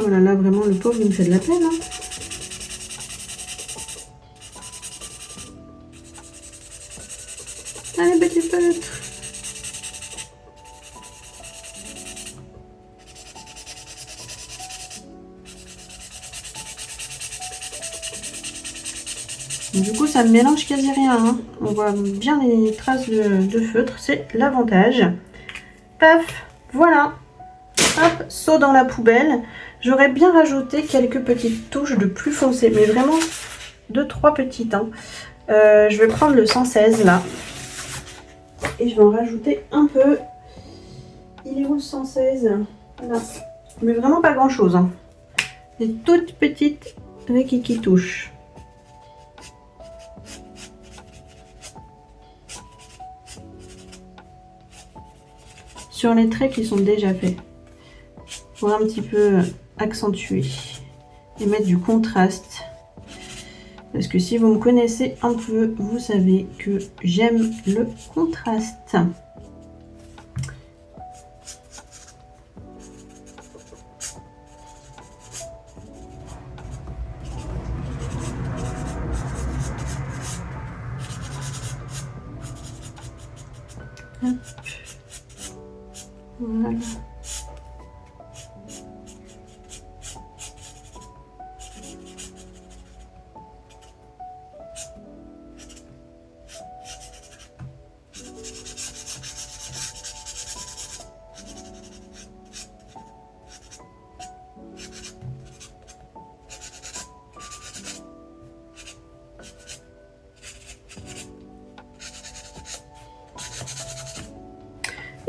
Oh là là, vraiment, le pauvre, il me fait de la peine. Hein. Allez, petit feutre. Du coup, ça ne mélange quasi rien. Hein. On voit bien les traces de feutre. C'est l'avantage. Paf, voilà. Hop, saut dans la poubelle. J'aurais bien rajouté quelques petites touches de plus foncé, mais vraiment 2-3 petites. Hein. Je vais prendre le 116 là. Et je vais en rajouter un peu. Il est où le 116 là? Mais vraiment pas grand chose. Hein. Des toutes petites raies qui touchent. Sur les traits qui sont déjà faits. Pour un petit peu accentuer et mettre du contraste. Parce que si vous me connaissez un peu, vous savez que j'aime le contraste. Hop. Voilà.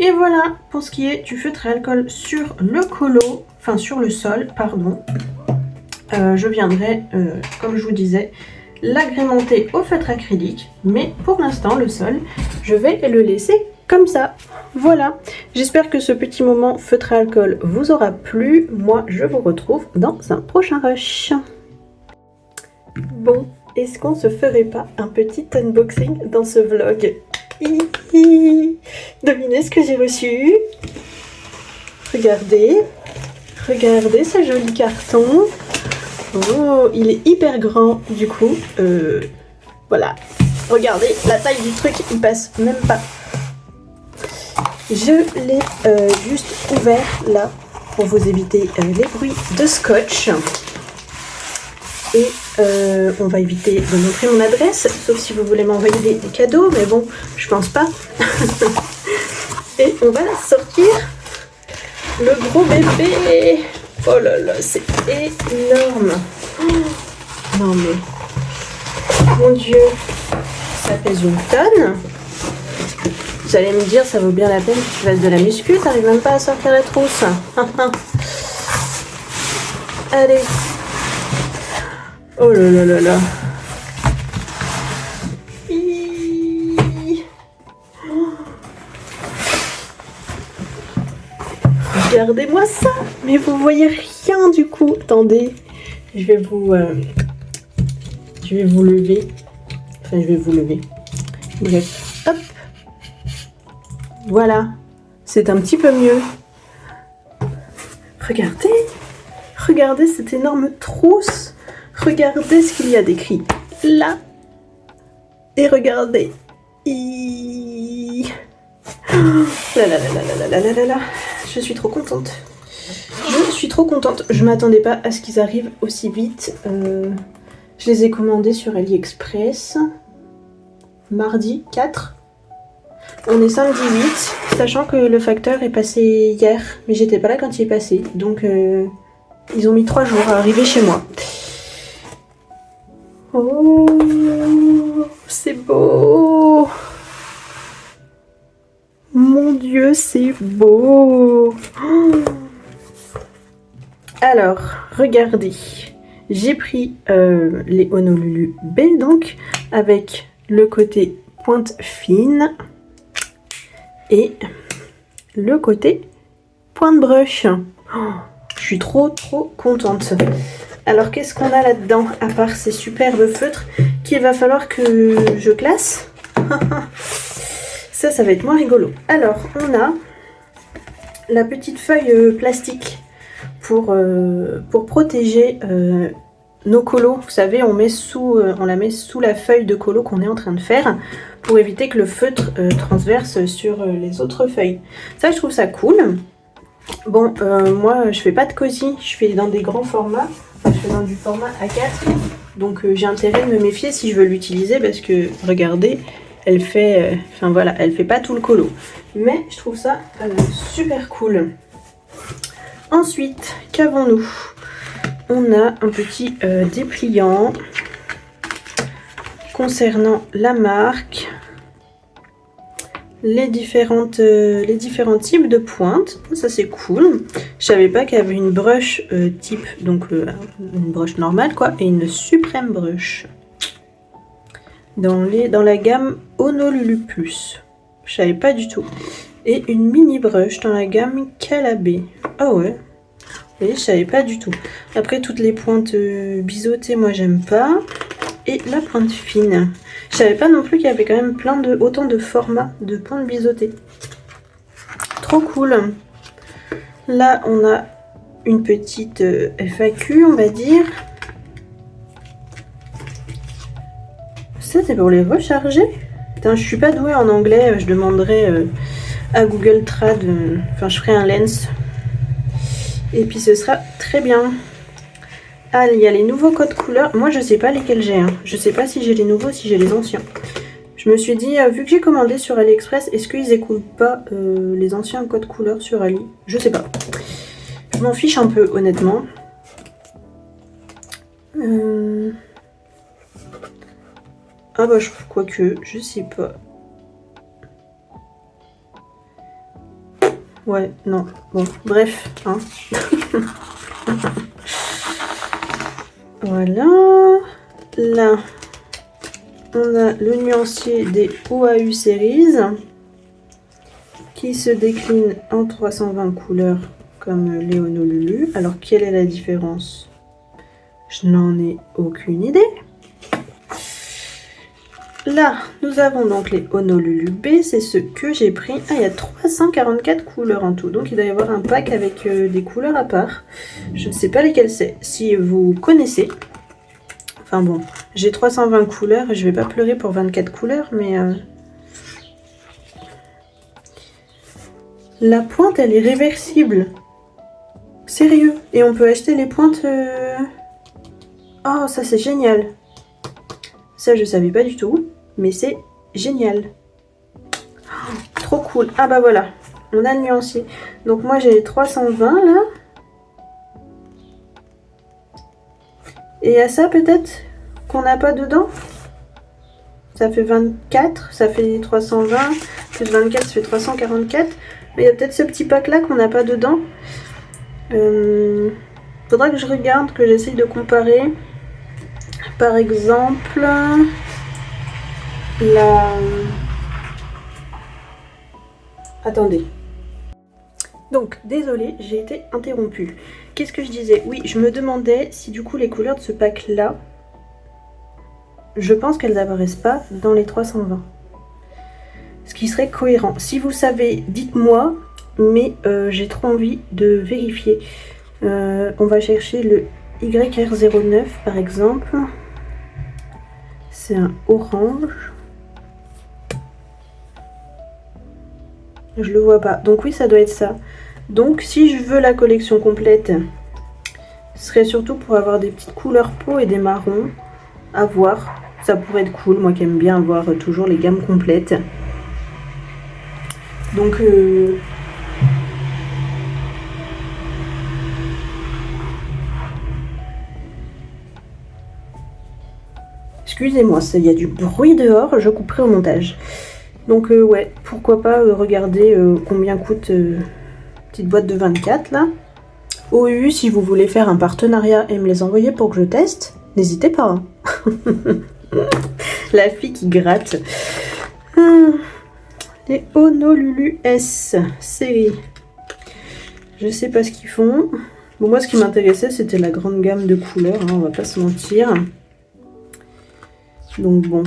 Et voilà pour ce qui est du feutre à alcool sur le colo, enfin sur le sol, pardon. Je viendrai, comme je vous disais, l'agrémenter au feutre acrylique. Mais pour l'instant, le sol, je vais le laisser comme ça. Voilà, j'espère que ce petit moment feutre à alcool vous aura plu. Moi, je vous retrouve dans un prochain rush. Bon, est-ce qu'on se ferait pas un petit unboxing dans ce vlog? Devinez ce que j'ai reçu. Regardez. Regardez ce joli carton. Oh, il est hyper grand du coup. Voilà. Regardez, la taille du truc, il passe même pas. Je l'ai juste ouvert là pour vous éviter les bruits de scotch. Et on va éviter de montrer mon adresse, sauf si vous voulez m'envoyer des cadeaux, mais bon, je pense pas. Et on va sortir le gros bébé. Oh là là, c'est énorme. Oh, non mais, mon Dieu, ça pèse une tonne. Vous allez me dire, ça vaut bien la peine que tu fasses de la muscu, t'arrives même pas à sortir la trousse. Allez. Oh là là là là. Regardez-moi ça. Mais vous voyez rien du coup. Attendez. Je vais vous lever. Enfin, je vais vous lever. Bref. Hop. Voilà. C'est un petit peu mieux. Regardez. Regardez cette énorme trousse. Regardez ce qu'il y a d'écrit là. Et regardez. Là là là là là là là là. Je suis trop contente. Je suis trop contente. Je m'attendais pas à ce qu'ils arrivent aussi vite. Je les ai commandés sur AliExpress. Mardi 4. On est samedi 8. Sachant que le facteur est passé hier. Mais j'étais pas là quand il est passé. Donc ils ont mis 3 jours à arriver chez moi. Oh, c'est beau. Mon Dieu, c'est beau. Oh. Alors, regardez. J'ai pris les Honolulu B, donc, avec le côté pointe fine et le côté pointe brush. Oh, je suis trop contente. Alors, qu'est-ce qu'on a là-dedans, à part ces superbes feutres qu'il va falloir que je classe? Ça va être moins rigolo. Alors, on a la petite feuille plastique pour protéger nos colos. Vous savez, on la met sous la feuille de colo qu'on est en train de faire pour éviter que le feutre transverse sur les autres feuilles. Ça, je trouve ça cool. Bon, moi, je fais pas de cosy, je fais dans des grands formats. Enfin, je fais dans du format A4. Donc, j'ai intérêt de me méfier si je veux l'utiliser parce que, regardez, elle fait, enfin voilà, elle fait pas tout le colo. Mais je trouve ça super cool. Ensuite, qu'avons-nous? On a un petit dépliant concernant la marque, les différents types de pointes. Ça c'est cool. Je savais pas qu'il y avait une brush type, donc une brush normale quoi, et une suprême brush dans la gamme Honolulu Plus. Je savais pas du tout. Et une mini brush dans la gamme Calabé. Ah ouais. Et je savais pas du tout. Après toutes les pointes biseautées, moi j'aime pas. Et la pointe fine. Je savais pas non plus qu'il y avait quand même autant de formats de pointes biseautées. Trop cool. Là on a une petite FAQ on va dire. Ça c'est pour les recharger. Putain, je suis pas douée en anglais, je demanderai à Google Trad, enfin je ferai un lens. Et puis ce sera très bien. Ah, il y a les nouveaux codes couleurs. Moi, je sais pas lesquels j'ai. Hein. Je sais pas si j'ai les nouveaux, si j'ai les anciens. Je me suis dit, vu que j'ai commandé sur AliExpress, est-ce qu'ils écoutent pas les anciens codes couleurs sur Ali? Je sais pas. Je m'en fiche un peu, honnêtement. Ah bah, quoique, je sais pas. Ouais, non. Bon, bref. Hein. Voilà. Là, on a le nuancier des OAU Series qui se décline en 320 couleurs comme les Honolulu. Alors, quelle est la différence? Je n'en ai aucune idée. Là, nous avons donc les Honolulu B, c'est ce que j'ai pris. Ah, il y a 344 couleurs en tout, donc il doit y avoir un pack avec des couleurs à part. Je ne sais pas lesquelles c'est. Si vous connaissez, enfin bon, j'ai 320 couleurs, je vais pas pleurer pour 24 couleurs, mais... La pointe, elle est réversible. Sérieux. Et on peut acheter les pointes... Oh, ça c'est génial. Ça, je savais pas du tout, mais c'est génial. Oh, trop cool. Ah bah voilà, on a le nuancier. Donc moi, j'ai les 320 là. Et il y a ça peut-être qu'on n'a pas dedans. Ça fait 24, ça fait 320, plus 24, ça fait 344. Mais il y a peut-être ce petit pack là qu'on n'a pas dedans. Faudra que je regarde, que j'essaye de comparer. Par exemple, Attendez. Donc, désolée, j'ai été interrompue. Qu'est-ce que je disais? Oui, je me demandais si du coup les couleurs de ce pack-là, je pense qu'elles n'apparaissent pas dans les 320. Ce qui serait cohérent. Si vous savez, dites-moi, mais j'ai trop envie de vérifier. On va chercher le YR09 par exemple. C'est un orange. Je le vois pas. Donc oui, ça doit être ça. Donc si je veux la collection complète, ce serait surtout pour avoir des petites couleurs peau et des marrons à voir. Ça pourrait être cool. Moi qui aime bien avoir toujours les gammes complètes. Donc excusez-moi, il y a du bruit dehors, je couperai au montage. Donc ouais, pourquoi pas regarder combien coûte petite boîte de 24 là. OU, si vous voulez faire un partenariat et me les envoyer pour que je teste, n'hésitez pas. Hein. La fille qui gratte. Les Honolulu S série. Je sais pas ce qu'ils font. Bon, moi ce qui m'intéressait c'était la grande gamme de couleurs, hein, on va pas se mentir. Donc bon,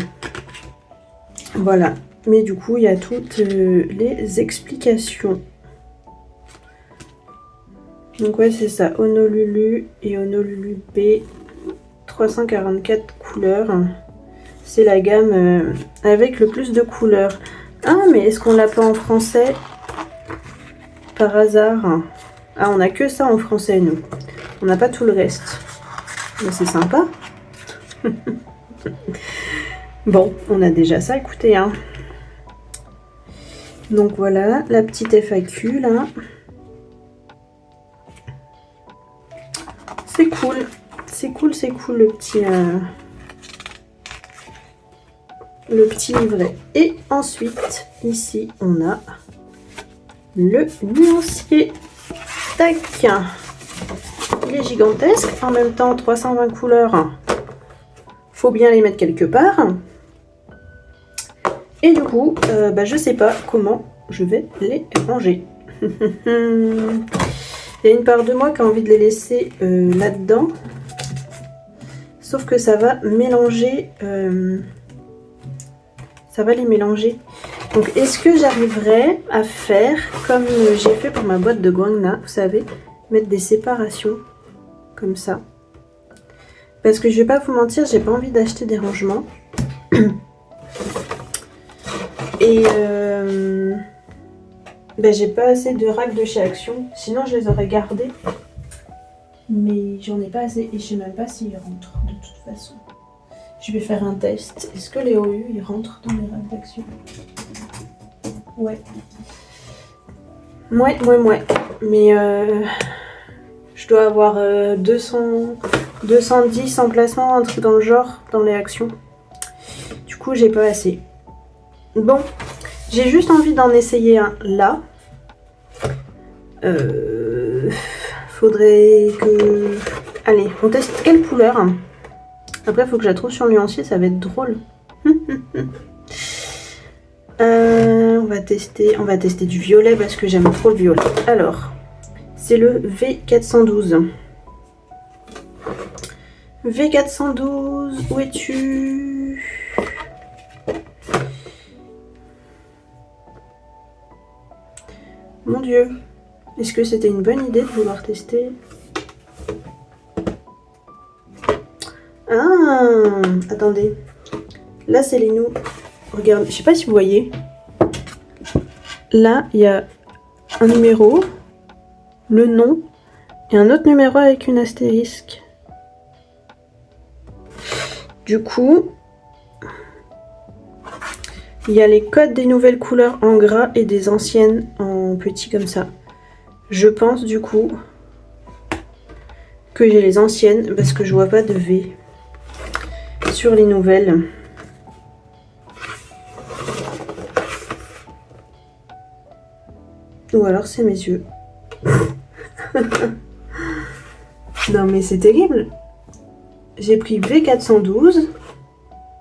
voilà. Mais du coup, il y a toutes les explications. Donc ouais, c'est ça. Honolulu et Honolulu B. 344 couleurs. C'est la gamme avec le plus de couleurs. Ah, mais est-ce qu'on l'a pas en français? Par hasard. Ah, on a que ça en français, nous. On n'a pas tout le reste. Mais c'est sympa. Bon, on a déjà ça, écoutez, hein. Donc voilà, la petite FAQ, là. C'est cool. C'est cool, le petit... le petit livret. Et ensuite, ici, on a le nuancier. Tac. Il est gigantesque. En même temps, 320 couleurs. Faut bien les mettre quelque part. Et du coup, je sais pas comment je vais les ranger. Il y a une part de moi qui a envie de les laisser là-dedans. Sauf que ça va mélanger. Ça va les mélanger. Donc, est-ce que j'arriverai à faire comme j'ai fait pour ma boîte de Guangna, vous savez, mettre des séparations comme ça. Parce que je vais pas vous mentir, j'ai pas envie d'acheter des rangements. Et j'ai pas assez de racks de chez Action. Sinon, je les aurais gardés. Mais j'en ai pas assez et je sais même pas s'ils rentrent de toute façon. Je vais faire un test. Est-ce que les OU ils rentrent dans les racks d'Action? Ouais. Ouais. Mais je dois avoir 210 emplacements, un truc dans le genre, dans les actions. Du coup, j'ai pas assez. Bon, j'ai juste envie d'en essayer un là. Faudrait que... Allez, on teste quelle couleur? Après, il faut que je la trouve sur le nuancier, ça va être drôle. On va tester du violet parce que j'aime trop le violet. Alors, c'est le V412. V412, où es-tu? Mon Dieu, est-ce que c'était une bonne idée de vouloir tester? Ah, attendez. Là, c'est les nous. Regarde, je sais pas si vous voyez. Là, il y a un numéro, le nom, et un autre numéro avec une astérisque. Du coup, il y a les codes des nouvelles couleurs en gras et des anciennes en petit comme ça. Je pense du coup que j'ai les anciennes parce que je vois pas de V sur les nouvelles. Ou alors c'est mes yeux. Non mais c'est terrible. J'ai pris V412.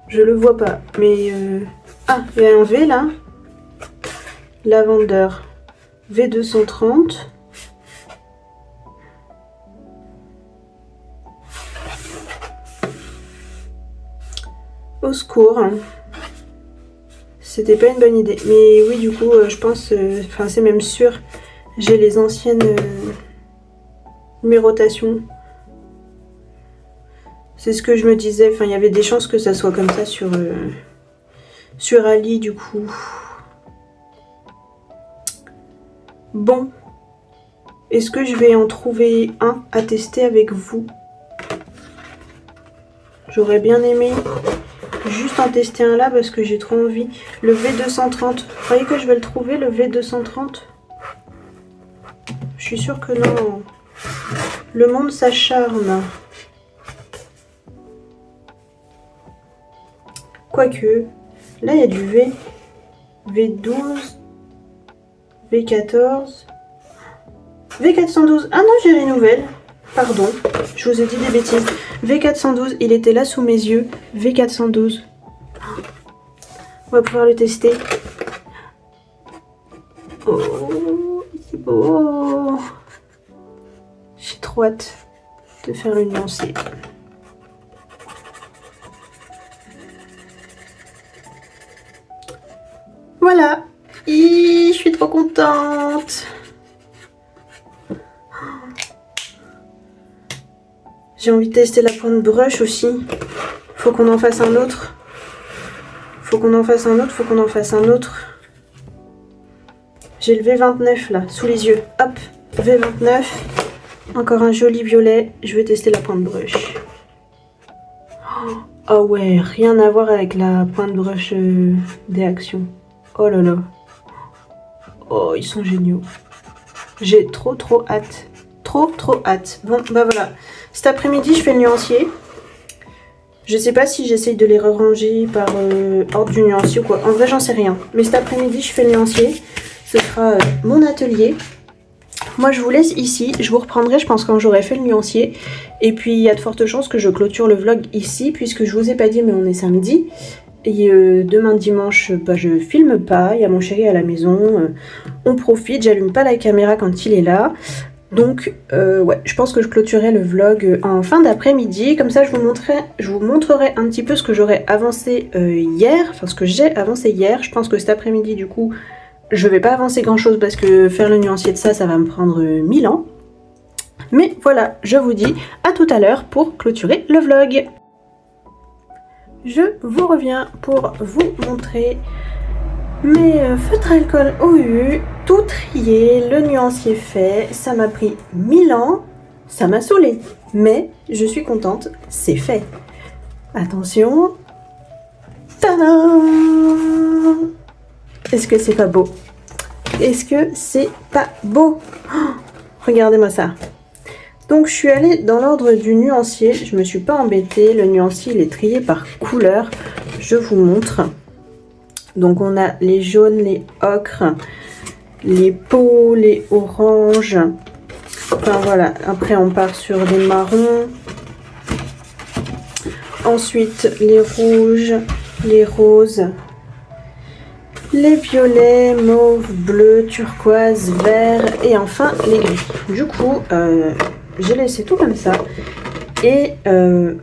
Je le vois pas. Mais... Ah, il y a un V là. Lavender. V230. Au secours. C'était pas une bonne idée. Mais oui, du coup, je pense... Enfin, c'est même sûr. J'ai les anciennes numérotations. C'est ce que je me disais. Enfin, il y avait des chances que ça soit comme ça sur Ali, du coup. Bon. Est-ce que je vais en trouver un à tester avec vous? J'aurais bien aimé juste en tester un là parce que j'ai trop envie. Le V230. Vous croyez que je vais le trouver, le V230? Je suis sûre que non. Le monde s'acharne. Quoique, là il y a du V. V12. V14. V412. Ah non, j'ai les nouvelles. Pardon, je vous ai dit des bêtises. V412, il était là sous mes yeux. V412. On va pouvoir le tester. Oh, c'est beau. J'ai trop hâte de faire le nuancier. Voilà. Je suis trop contente. J'ai envie de tester la pointe brush aussi. Faut qu'on en fasse un autre. Faut qu'on en fasse un autre. J'ai le V29 là, sous les yeux. Hop, V29. Encore un joli violet. Je vais tester la pointe brush. Oh ouais, rien à voir avec la pointe brush des actions. Oh là là. Oh, ils sont géniaux. J'ai trop hâte. Trop hâte. Bon, bah voilà. Cet après-midi, je fais le nuancier. Je sais pas si j'essaye de les ranger par ordre du nuancier ou quoi. En vrai, j'en sais rien. Mais cet après-midi, je fais le nuancier. Ce sera mon atelier. Moi, je vous laisse ici. Je vous reprendrai, je pense, quand j'aurai fait le nuancier. Et puis, il y a de fortes chances que je clôture le vlog ici, puisque je vous ai pas dit, mais on est samedi. Et demain dimanche, bah, je filme pas. Il y a mon chéri à la maison. On profite. J'allume pas la caméra quand il est là. Donc, ouais, je pense que je clôturerai le vlog en fin d'après-midi. Comme ça, je vous montrerai un petit peu ce que j'aurais avancé hier. Enfin, ce que j'ai avancé hier. Je pense que cet après-midi, du coup, je vais pas avancer grand-chose parce que faire le nuancier de ça, ça va me prendre 1000 ans. Mais voilà, je vous dis à tout à l'heure pour clôturer le vlog. Je vous reviens pour vous montrer mes feutres alcool OU, tout trié, le nuancier fait, ça m'a pris 1000 ans, ça m'a saoulé, mais je suis contente, c'est fait. Attention, tadam! Est-ce que c'est pas beau? Est-ce que c'est pas beau? Oh, regardez-moi ça. Donc je suis allée dans l'ordre du nuancier, je me suis pas embêtée, le nuancier il est trié par couleur, je vous montre. Donc on a les jaunes, les ocres, les peaux, les oranges. Enfin voilà, après on part sur des marrons. Ensuite les rouges, les roses, les violets, mauves, bleus, turquoise, vert et enfin les gris. Du coup, j'ai laissé tout comme ça et je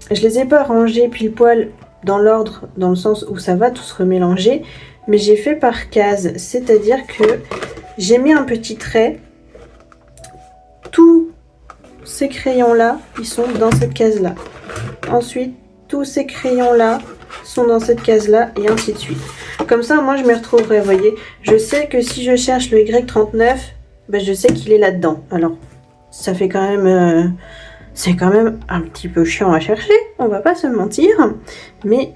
les ai pas rangés pile poil dans l'ordre, dans le sens où ça va tous remélanger, mais j'ai fait par case, c'est-à-dire que j'ai mis un petit trait. Tous ces crayons-là, ils sont dans cette case-là. Ensuite, tous ces crayons-là sont dans cette case-là, et ainsi de suite. Comme ça, moi, je m'y retrouverai, vous voyez. Je sais que si je cherche le Y39, ben, je sais qu'il est là-dedans. Alors, ça fait quand même... c'est quand même un petit peu chiant à chercher, on va pas se mentir, mais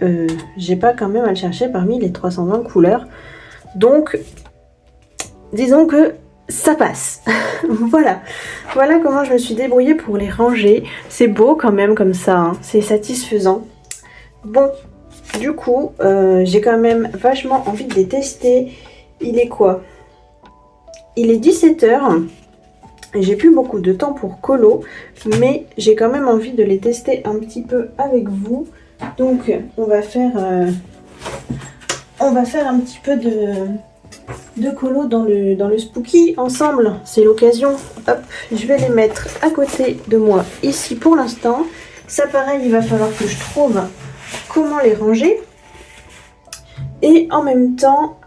j'ai pas quand même à le chercher parmi les 320 couleurs. Donc, disons que ça passe. Voilà comment je me suis débrouillée pour les ranger. C'est beau quand même comme ça, hein. C'est satisfaisant. Bon, du coup, j'ai quand même vachement envie de les tester. Il est quoi? Il est 17 h. J'ai plus beaucoup de temps pour colo, mais j'ai quand même envie de les tester un petit peu avec vous. Donc on va faire un petit peu de colo dans le spooky ensemble. C'est l'occasion. Hop, je vais les mettre à côté de moi ici pour l'instant. Ça pareil, il va falloir que je trouve comment les ranger. Et en même temps...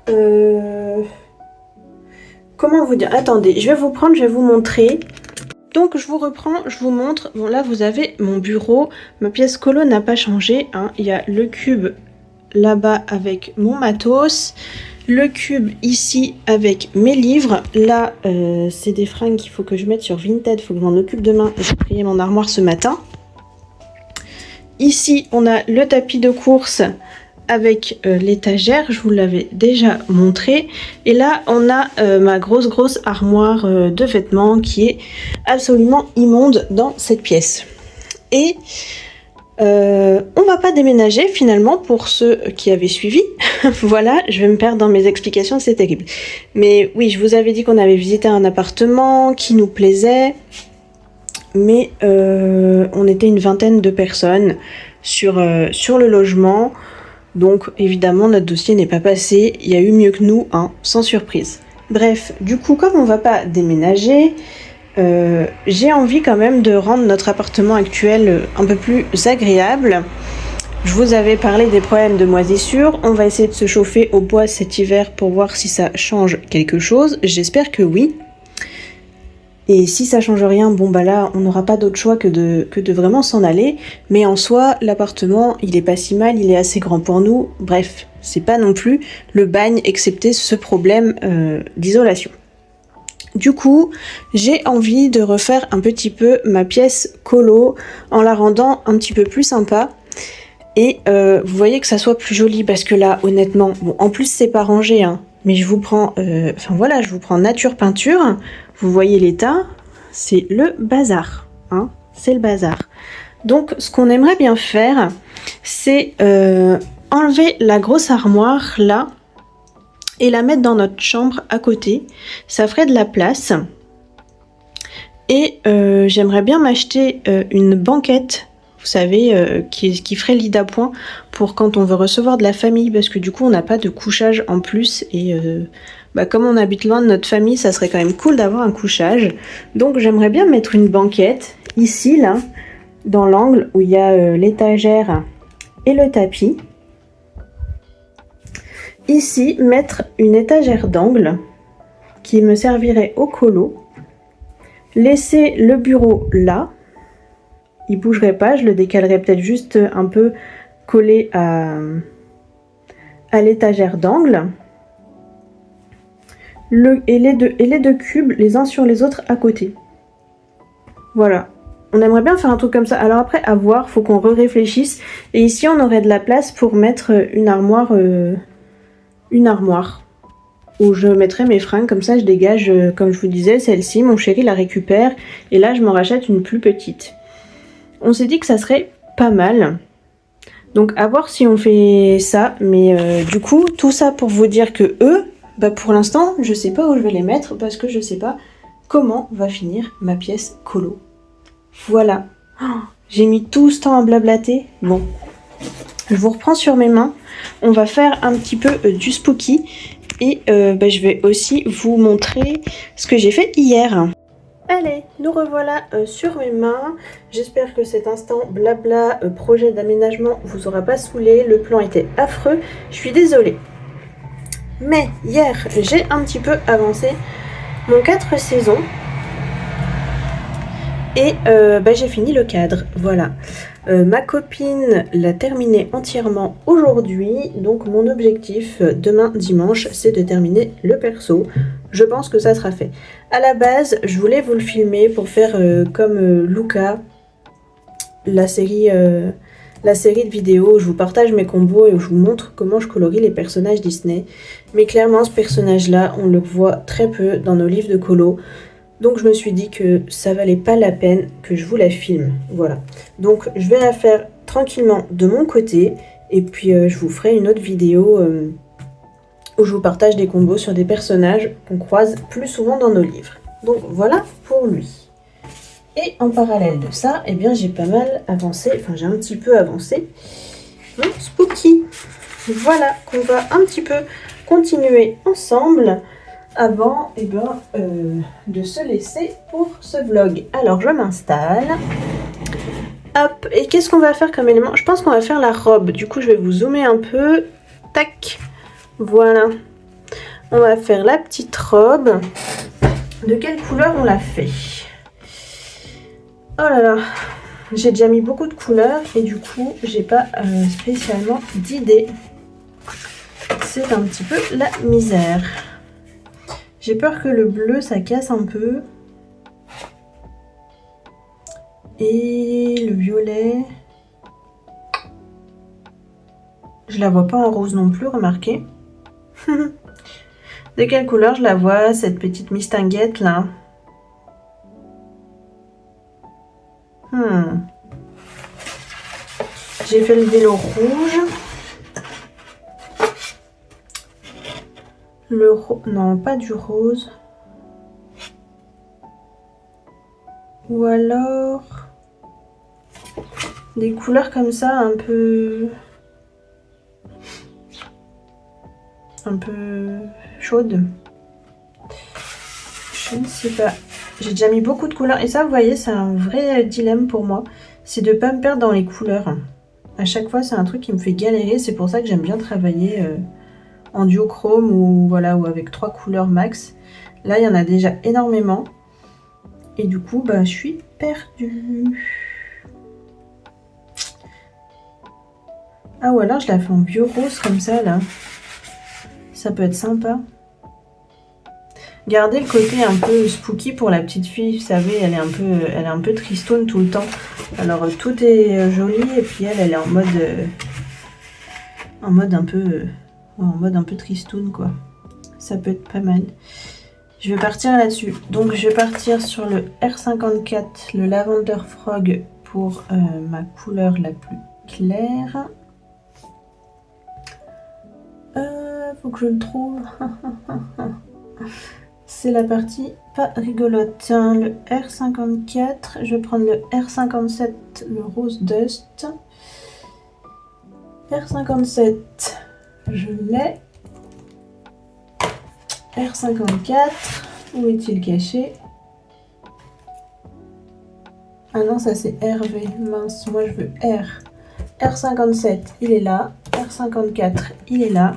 comment vous dire? Attendez, je vais vous montrer. Donc je vous reprends, je vous montre. Bon là vous avez mon bureau. Ma pièce colo n'a pas changé, hein. Il y a le cube là-bas avec mon matos. Le cube ici avec mes livres. Là c'est des fringues qu'il faut que je mette sur Vinted. Il faut que je m'en occupe demain. J'ai trié mon armoire ce matin. Ici on a le tapis de course avec l'étagère, je vous l'avais déjà montré. Et là, on a ma grosse armoire de vêtements qui est absolument immonde dans cette pièce. Et on va pas déménager finalement pour ceux qui avaient suivi. Voilà, je vais me perdre dans mes explications, c'est terrible. Mais oui, je vous avais dit qu'on avait visité un appartement qui nous plaisait. Mais on était une vingtaine de personnes sur le logement. Donc évidemment notre dossier n'est pas passé, il y a eu mieux que nous, hein, sans surprise. Bref, du coup comme on va pas déménager, j'ai envie quand même de rendre notre appartement actuel un peu plus agréable. Je vous avais parlé des problèmes de moisissure, on va essayer de se chauffer au bois cet hiver pour voir si ça change quelque chose, j'espère que oui. Et si ça change rien, bon bah là on n'aura pas d'autre choix que de vraiment s'en aller. Mais en soi, l'appartement il est pas si mal, il est assez grand pour nous. Bref, c'est pas non plus le bagne excepté ce problème d'isolation. Du coup, j'ai envie de refaire un petit peu ma pièce colo en la rendant un petit peu plus sympa. Et vous voyez que ça soit plus joli parce que là honnêtement, bon en plus c'est pas rangé hein. Mais je vous prends, je vous prends nature peinture. Vous voyez l'état, c'est le bazar, hein, c'est le bazar. Donc ce qu'on aimerait bien faire, c'est enlever la grosse armoire là et la mettre dans notre chambre à côté. Ça ferait de la place. Et j'aimerais bien m'acheter une banquette, vous savez, qui ferait lit d'appoint pour quand on veut recevoir de la famille, parce que du coup on n'a pas de couchage en plus et comme on habite loin de notre famille, ça serait quand même cool d'avoir un couchage. Donc j'aimerais bien mettre une banquette ici là, dans l'angle où il y a l'étagère et le tapis. Ici, mettre une étagère d'angle qui me servirait au colo. Laisser le bureau là. Il bougerait pas, je le décalerais peut-être juste un peu collé à l'étagère d'angle. Et les deux cubes, les uns sur les autres à côté. Voilà. On aimerait bien faire un truc comme ça. Alors après, à voir, faut qu'on réfléchisse. Et ici, on aurait de la place pour mettre une armoire où je mettrai mes fringues. Comme ça, je dégage, comme je vous disais, celle-ci. Mon chéri la récupère. Et là, je m'en rachète une plus petite. On s'est dit que ça serait pas mal. Donc, à voir si on fait ça. Mais du coup, tout ça pour vous dire que eux, pour l'instant, je sais pas où je vais les mettre parce que je sais pas comment va finir ma pièce colo. Voilà. Oh, j'ai mis tout ce temps à blablater. Bon, je vous reprends sur mes mains. On va faire un petit peu du spooky. Et je vais aussi vous montrer ce que j'ai fait hier. Allez, nous revoilà sur mes mains. J'espère que cet instant blabla projet d'aménagement vous aura pas saoulé. Le plan était affreux. Je suis désolée. Mais hier, j'ai un petit peu avancé mon 4 saisons. Et j'ai fini le cadre, voilà. Ma copine l'a terminé entièrement aujourd'hui. Donc mon objectif demain dimanche, c'est de terminer le perso. Je pense que ça sera fait. À la base, je voulais vous le filmer pour faire comme Luca, la série de vidéos où je vous partage mes combos et où je vous montre comment je colorie les personnages Disney. Mais clairement, ce personnage-là, on le voit très peu dans nos livres de colo. Donc je me suis dit que ça valait pas la peine que je vous la filme. Voilà. Donc je vais la faire tranquillement de mon côté. Et puis je vous ferai une autre vidéo où je vous partage des combos sur des personnages qu'on croise plus souvent dans nos livres. Donc voilà pour lui. Et en parallèle de ça, eh bien j'ai pas mal avancé, enfin j'ai un petit peu avancé mon spooky. Voilà, qu'on va un petit peu continuer ensemble avant de se laisser pour ce vlog. Alors je m'installe. Hop, et qu'est-ce qu'on va faire comme élément? Je pense qu'on va faire la robe. Du coup je vais vous zoomer un peu. Tac, voilà. On va faire la petite robe. De quelle couleur on l'a fait? Oh là là, j'ai déjà mis beaucoup de couleurs et du coup j'ai pas spécialement d'idée. C'est un petit peu la misère. J'ai peur que le bleu ça casse un peu. Et le violet. Je la vois pas en rose non plus, remarquez. De quelle couleur je la vois, cette petite mistinguette là? J'ai fait le vélo rouge. Non, pas du rose. Ou alors des couleurs comme ça un peu chaudes. Je ne sais pas. J'ai déjà mis beaucoup de couleurs et ça vous voyez c'est un vrai dilemme pour moi. C'est de ne pas me perdre dans les couleurs. À chaque fois c'est un truc qui me fait galérer. C'est pour ça que j'aime bien travailler en duochrome ou voilà ou avec 3 couleurs max. Là il y en a déjà énormément. Et du coup je suis perdue. Ah ou alors je la fais en vieux rose comme ça là. Ça peut être sympa. Gardez le côté un peu spooky pour la petite fille, vous savez, elle est un peu tristoune tout le temps. Alors tout est joli et puis elle est en mode un peu tristoune quoi. Ça peut être pas mal. Je vais partir là-dessus. Donc je vais partir sur le R54, le Lavender Frog pour ma couleur la plus claire. Faut que je le trouve. C'est la partie pas rigolote. Le R54, je vais prendre le R57, le Rose Dust. R57, je l'ai. R54, où est-il caché? Ah non, ça c'est RV, mince, moi je veux R. R57, il est là. R54, il est là.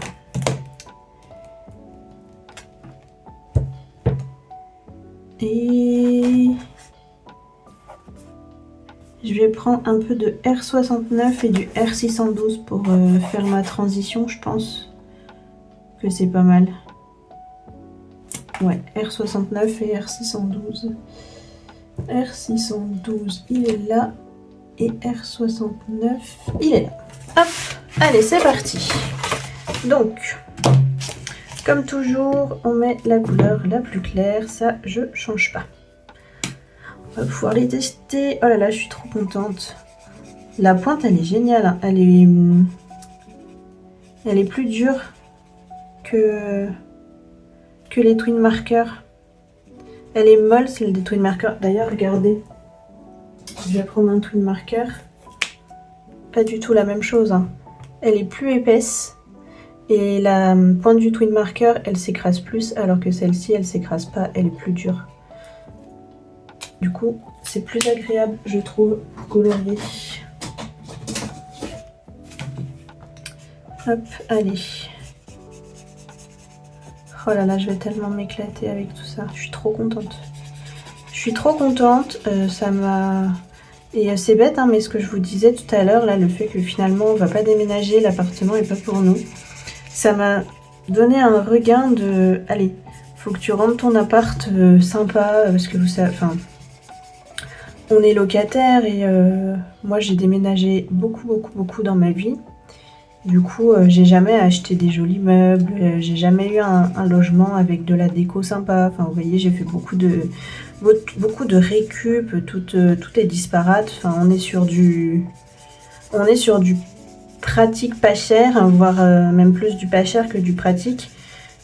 Et je vais prendre un peu de R69 et du R612 pour faire ma transition, je pense que c'est pas mal. Ouais, R69 et R612. R612, il est là. Et R69, il est là. Hop, allez, c'est parti. Donc, comme toujours, on met la couleur la plus claire. Ça, je change pas. On va pouvoir les tester. Oh là là, je suis trop contente. La pointe, elle est géniale. Hein. Elle est plus dure que les Twin Markers. Elle est molle, celle des Twin Markers. D'ailleurs, regardez. Je vais prendre un Twin Marker. Pas du tout la même chose. Hein. Elle est plus épaisse. Et la pointe du Twin Marker, elle s'écrase plus. Alors que celle-ci, elle s'écrase pas. Elle est plus dure. Du coup, c'est plus agréable, je trouve, pour colorier. Hop, allez. Oh là là, je vais tellement m'éclater avec tout ça. Je suis trop contente. Je suis trop contente. Ça m'a... Et c'est bête, hein, mais ce que je vous disais tout à l'heure, là, le fait que finalement, on va pas déménager, l'appartement est pas pour nous. Ça m'a donné un regain de... Allez, faut que tu rendes ton appart sympa, parce que vous savez... Enfin, on est locataire et moi, j'ai déménagé beaucoup dans ma vie. Du coup, j'ai jamais acheté des jolis meubles, j'ai jamais eu un logement avec de la déco sympa. Enfin, vous voyez, j'ai fait beaucoup de récup, tout est disparate. Enfin, on est sur du pratique pas cher, hein, voire même plus du pas cher que du pratique.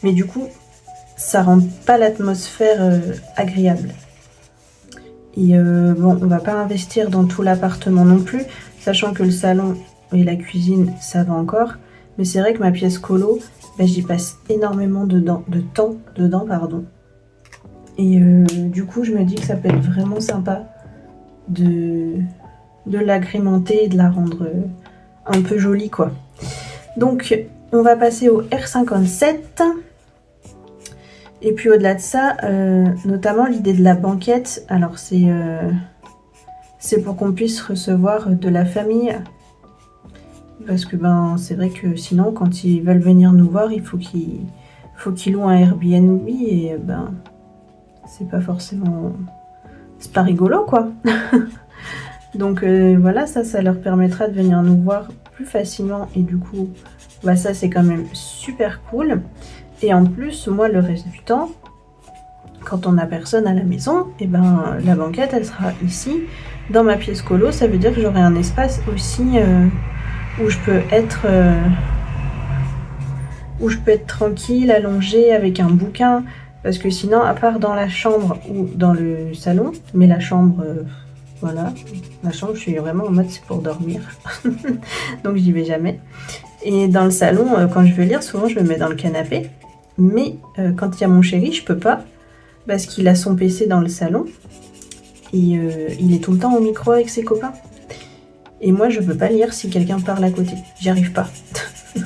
Mais du coup, ça rend pas l'atmosphère agréable. Et bon, on va pas investir dans tout l'appartement non plus, sachant que le salon et la cuisine, ça va encore. Mais c'est vrai que ma pièce colo, ben, j'y passe énormément de temps dedans. Et du coup, je me dis que ça peut être vraiment sympa de l'agrémenter et de la rendre un peu jolie, quoi. Donc, on va passer au R57. Et puis au-delà de ça, notamment l'idée de la banquette. Alors, c'est pour qu'on puisse recevoir de la famille. Parce que ben c'est vrai que sinon quand ils veulent venir nous voir, il faut qu'ils louent un Airbnb et ben c'est pas rigolo quoi. Donc voilà, ça leur permettra de venir nous voir plus facilement et du coup bah ça c'est quand même super cool. Et en plus moi le reste du temps, quand on n'a personne à la maison, et ben la banquette elle sera ici dans ma pièce colo. Ça veut dire que j'aurai un espace aussi où je peux être tranquille, allongée avec un bouquin, parce que sinon, à part dans la chambre ou dans le salon, mais la chambre, voilà, la chambre, je suis vraiment en mode c'est pour dormir, donc j'y vais jamais. Et dans le salon, quand je veux lire, souvent je me mets dans le canapé, mais quand il y a mon chéri, je peux pas, parce qu'il a son PC dans le salon, et il est tout le temps au micro avec ses copains. Et moi, je peux pas lire si quelqu'un parle à côté. J'y arrive pas. Je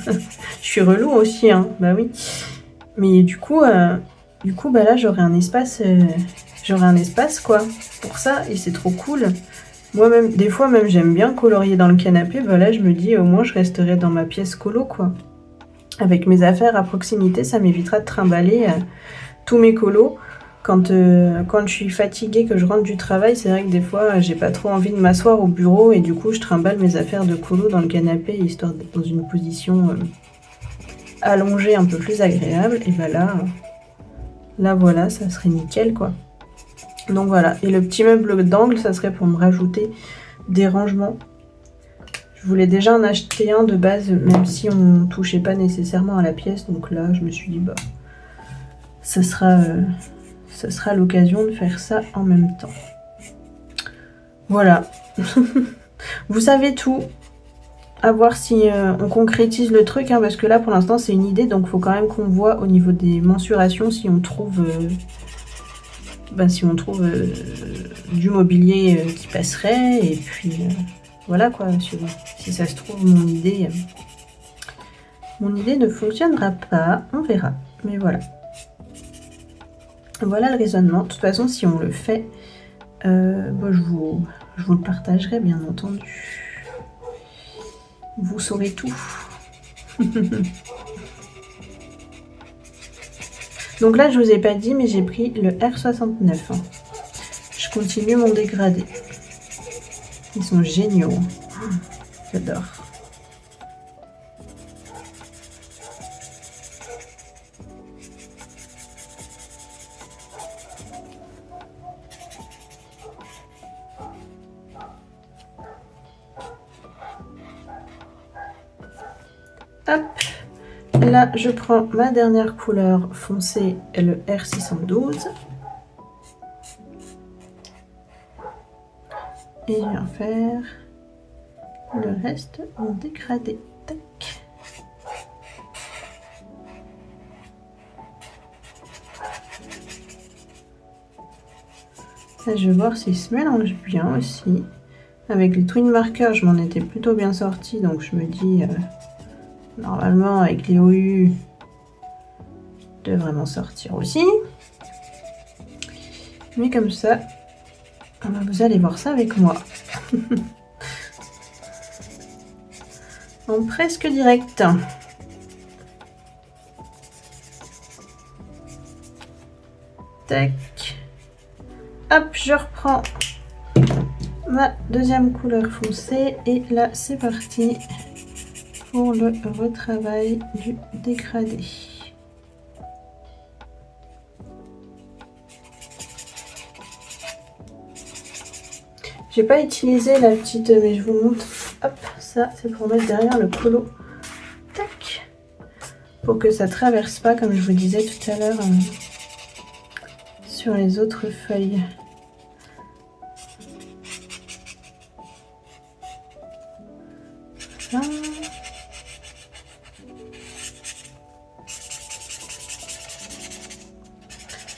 suis relou aussi, hein. Bah oui. Mais du coup, bah là, j'aurai un espace quoi, pour ça. Et c'est trop cool. Moi-même, des fois, même, j'aime bien colorier dans le canapé. Bah là, je me dis, au moins, je resterai dans ma pièce colo, quoi. Avec mes affaires à proximité, ça m'évitera de trimballer tous mes colos. Quand je suis fatiguée, que je rentre du travail, c'est vrai que des fois, j'ai pas trop envie de m'asseoir au bureau et du coup, je trimballe mes affaires de colo dans le canapé, histoire d'être dans une position allongée un peu plus agréable. Et bah là voilà, ça serait nickel, quoi. Donc voilà. Et le petit meuble d'angle, ça serait pour me rajouter des rangements. Je voulais déjà en acheter un de base, même si on ne touchait pas nécessairement à la pièce. Donc là, je me suis dit, bah, ça sera l'occasion de faire ça en même temps. Voilà. Vous savez tout. À voir si on concrétise le truc, hein, parce que là, pour l'instant, c'est une idée. Donc, il faut quand même qu'on voit au niveau des mensurations si on trouve... du mobilier qui passerait, et puis voilà quoi, si ça se trouve mon idée ne fonctionnera pas, on verra, mais voilà le raisonnement. De toute façon, si on le fait, bon, je vous le partagerai bien entendu, vous saurez tout. Donc là, je vous ai pas dit, mais j'ai pris le R69, hein. Je continue mon dégradé. Ils sont géniaux. J'adore. Hop. Là, je prends ma dernière couleur foncée, le R612. Et je viens faire le reste en dégradé. Tac. Là, je vais voir s'il se mélange bien aussi. Avec les twin markers, je m'en étais plutôt bien sortie, donc je me dis, normalement, avec les OU, je devrais m'en sortir aussi. Mais comme ça, vous allez voir ça avec moi. En presque direct. Tac. Hop, je reprends ma deuxième couleur foncée. Et là, c'est parti pour le retravail du dégradé. J'ai pas utilisé la petite, mais je vous montre. Hop, ça c'est pour mettre derrière le colo. Tac. Pour que ça traverse pas, comme je vous disais tout à l'heure, sur les autres feuilles. Là.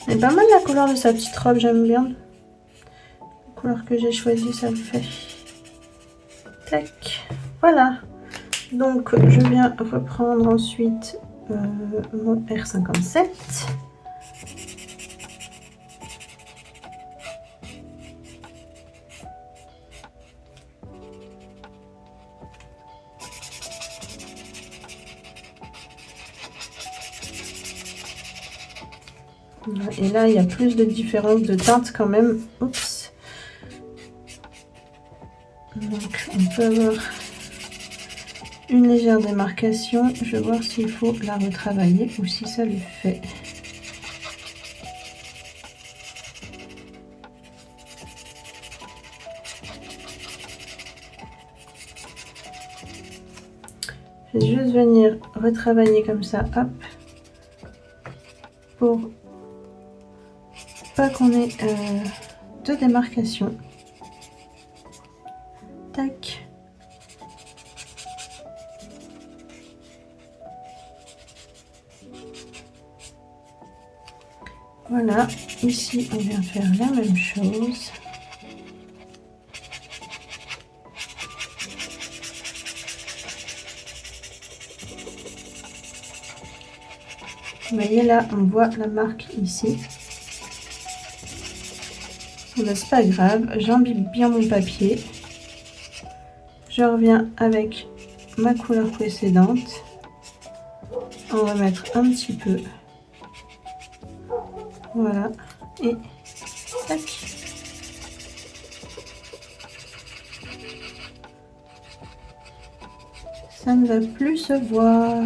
Elle est pas mal la couleur de sa petite robe, j'aime bien. La couleur que j'ai choisie, ça le fait. Tac. Voilà. Donc je viens reprendre ensuite mon R57. Et là, il y a plus de différence de teinte quand même. Oups. Donc, on peut avoir une légère démarcation. Je vais voir s'il faut la retravailler ou si ça le fait. Je vais juste venir retravailler comme ça, hop, pour pas qu'on ait de démarcation. Tac. Voilà, ici on vient faire la même chose. Vous voyez là, on voit la marque ici. C'est pas grave, j'imbibe bien mon papier. Je reviens avec ma couleur précédente. On va mettre un petit peu. Voilà. Et tac. Ça ne va plus se voir.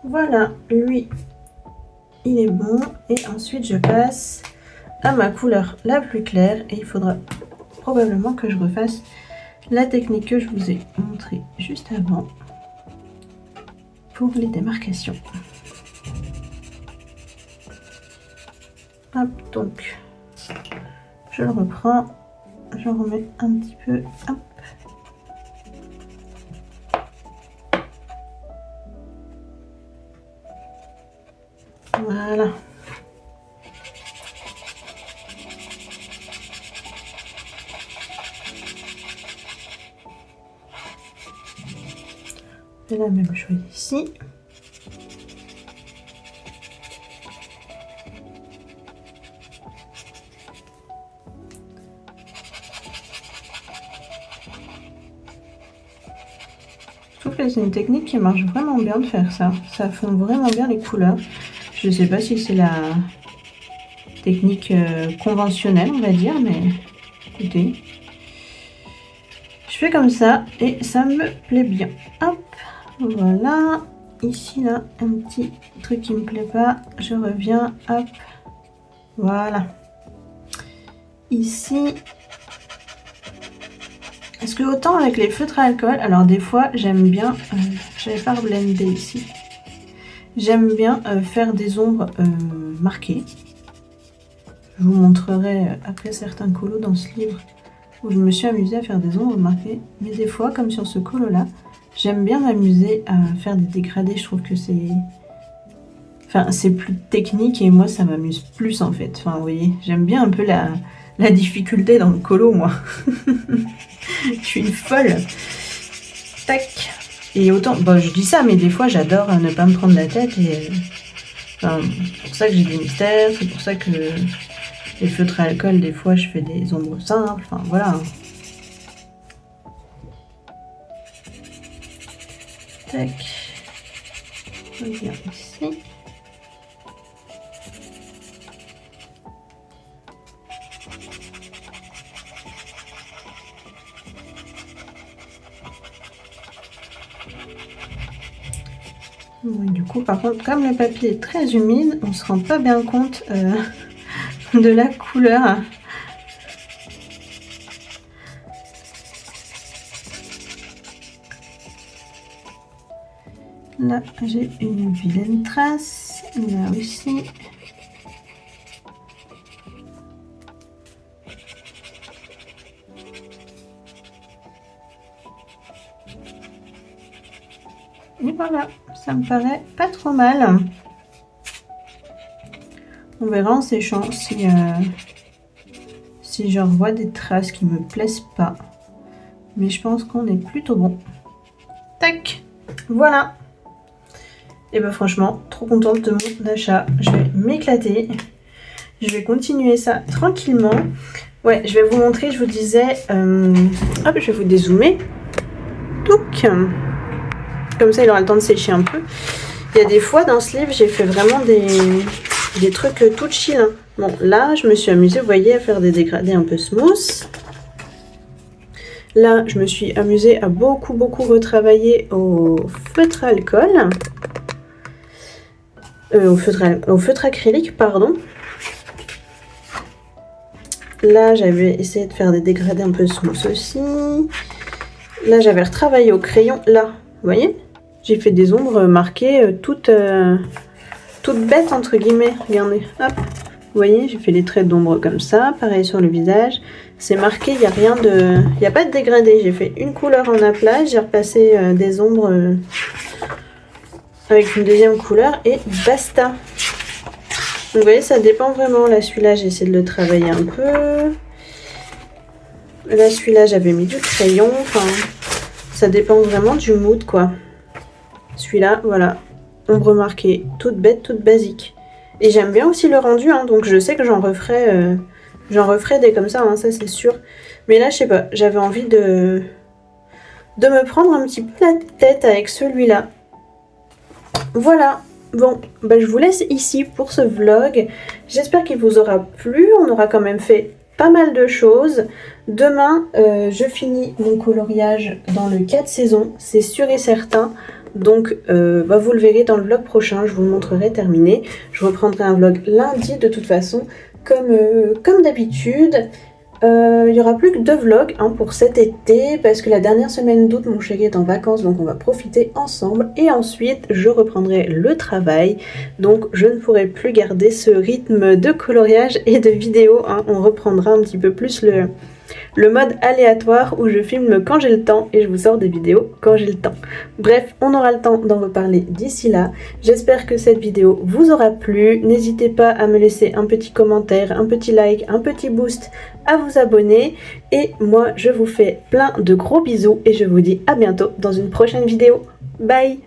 Voilà, lui, il est bon. Et ensuite, je passe à ma couleur la plus claire. Et il faudra probablement que je refasse la technique que je vous ai montrée juste avant pour les démarcations. Hop, donc je le reprends, je remets un petit peu, hop. Voilà. Et la même chose ici. Je trouve que c'est une technique qui marche vraiment bien de faire ça. Ça fond vraiment bien les couleurs. Je ne sais pas si c'est la technique conventionnelle, on va dire, mais écoutez. Je fais comme ça et ça me plaît bien. Hop, voilà. Ici, là, un petit truc qui me plaît pas. Je reviens, hop. Voilà. Ici. Parce que autant avec les feutres à alcool, alors des fois, j'aime bien... j'avais pas reblendé ici. J'aime bien faire des ombres marquées. Je vous montrerai après certains colos dans ce livre où je me suis amusée à faire des ombres marquées. Mais des fois, comme sur ce colo-là, j'aime bien m'amuser à faire des dégradés. Je trouve que c'est... Enfin, c'est plus technique et moi, ça m'amuse plus en fait. Enfin, vous voyez, j'aime bien un peu la difficulté dans le colo, moi. Je suis une folle. Tac. Et autant... Bon, je dis ça, mais des fois, j'adore ne pas me prendre la tête. Et enfin, c'est pour ça que j'ai des mystères. C'est pour ça que... Les feutres à alcool, des fois, je fais des ombres simples. Enfin, voilà. Tac. Je reviens ici. Bon, du coup, par contre, comme le papier est très humide, on se rend pas bien compte de la couleur. Là, j'ai une vilaine trace. Là aussi. Et voilà, ça me paraît pas trop mal. On verra en séchant si je revois des traces qui me plaisent pas. Mais je pense qu'on est plutôt bon. Tac, voilà. Et ben franchement, trop contente de mon achat. Je vais m'éclater. Je vais continuer ça tranquillement. Ouais, je vais vous montrer, je vous disais... hop, je vais vous dézoomer. Touc. Comme ça, il aura le temps de sécher un peu. Il y a des fois, dans ce livre, j'ai fait vraiment des trucs tout chill. Hein. Bon, là, je me suis amusée, vous voyez, à faire des dégradés un peu smooth. Là, je me suis amusée à beaucoup retravailler au feutre à alcool. Au feutre acrylique, pardon. Là, j'avais essayé de faire des dégradés un peu smooth aussi. Là, j'avais retravaillé au crayon. Là, vous voyez, j'ai fait des ombres marquées toutes bêtes, entre guillemets. Regardez, hop. Vous voyez, j'ai fait des traits d'ombre comme ça. Pareil sur le visage. C'est marqué, il n'y a rien de... Il n'y a pas de dégradé. J'ai fait une couleur en aplat. J'ai repassé des ombres avec une deuxième couleur. Et basta. Donc, vous voyez, ça dépend vraiment. Là, celui-là, j'ai essayé de le travailler un peu. Là, celui-là, j'avais mis du crayon. Enfin, ça dépend vraiment du mood, quoi. Celui-là, voilà. Ombre marquée. Toute bête, toute basique. Et j'aime bien aussi le rendu, hein, donc je sais que j'en referai des comme ça, hein, ça c'est sûr. Mais là, je sais pas, j'avais envie de me prendre un petit peu la tête avec celui-là. Voilà, bon, bah, je vous laisse ici pour ce vlog. J'espère qu'il vous aura plu, on aura quand même fait pas mal de choses. Demain, je finis mon coloriage dans le 4 saisons, c'est sûr et certain. Donc bah vous le verrez dans le vlog prochain, je vous le montrerai terminé. Je reprendrai un vlog lundi de toute façon, comme d'habitude. Il n'y aura plus que 2 vlogs pour cet été parce que la dernière semaine d'août mon chéri est en vacances, donc on va profiter ensemble et ensuite je reprendrai le travail, donc je ne pourrai plus garder ce rythme de coloriage et de vidéos. On reprendra un petit peu plus le mode aléatoire où je filme quand j'ai le temps et je vous sors des vidéos quand j'ai le temps. Bref, on aura le temps d'en reparler d'ici là. J'espère que cette vidéo vous aura plu. N'hésitez pas à me laisser un petit commentaire, un petit like, un petit boost, à vous abonner. Et moi, je vous fais plein de gros bisous et je vous dis à bientôt dans une prochaine vidéo. Bye!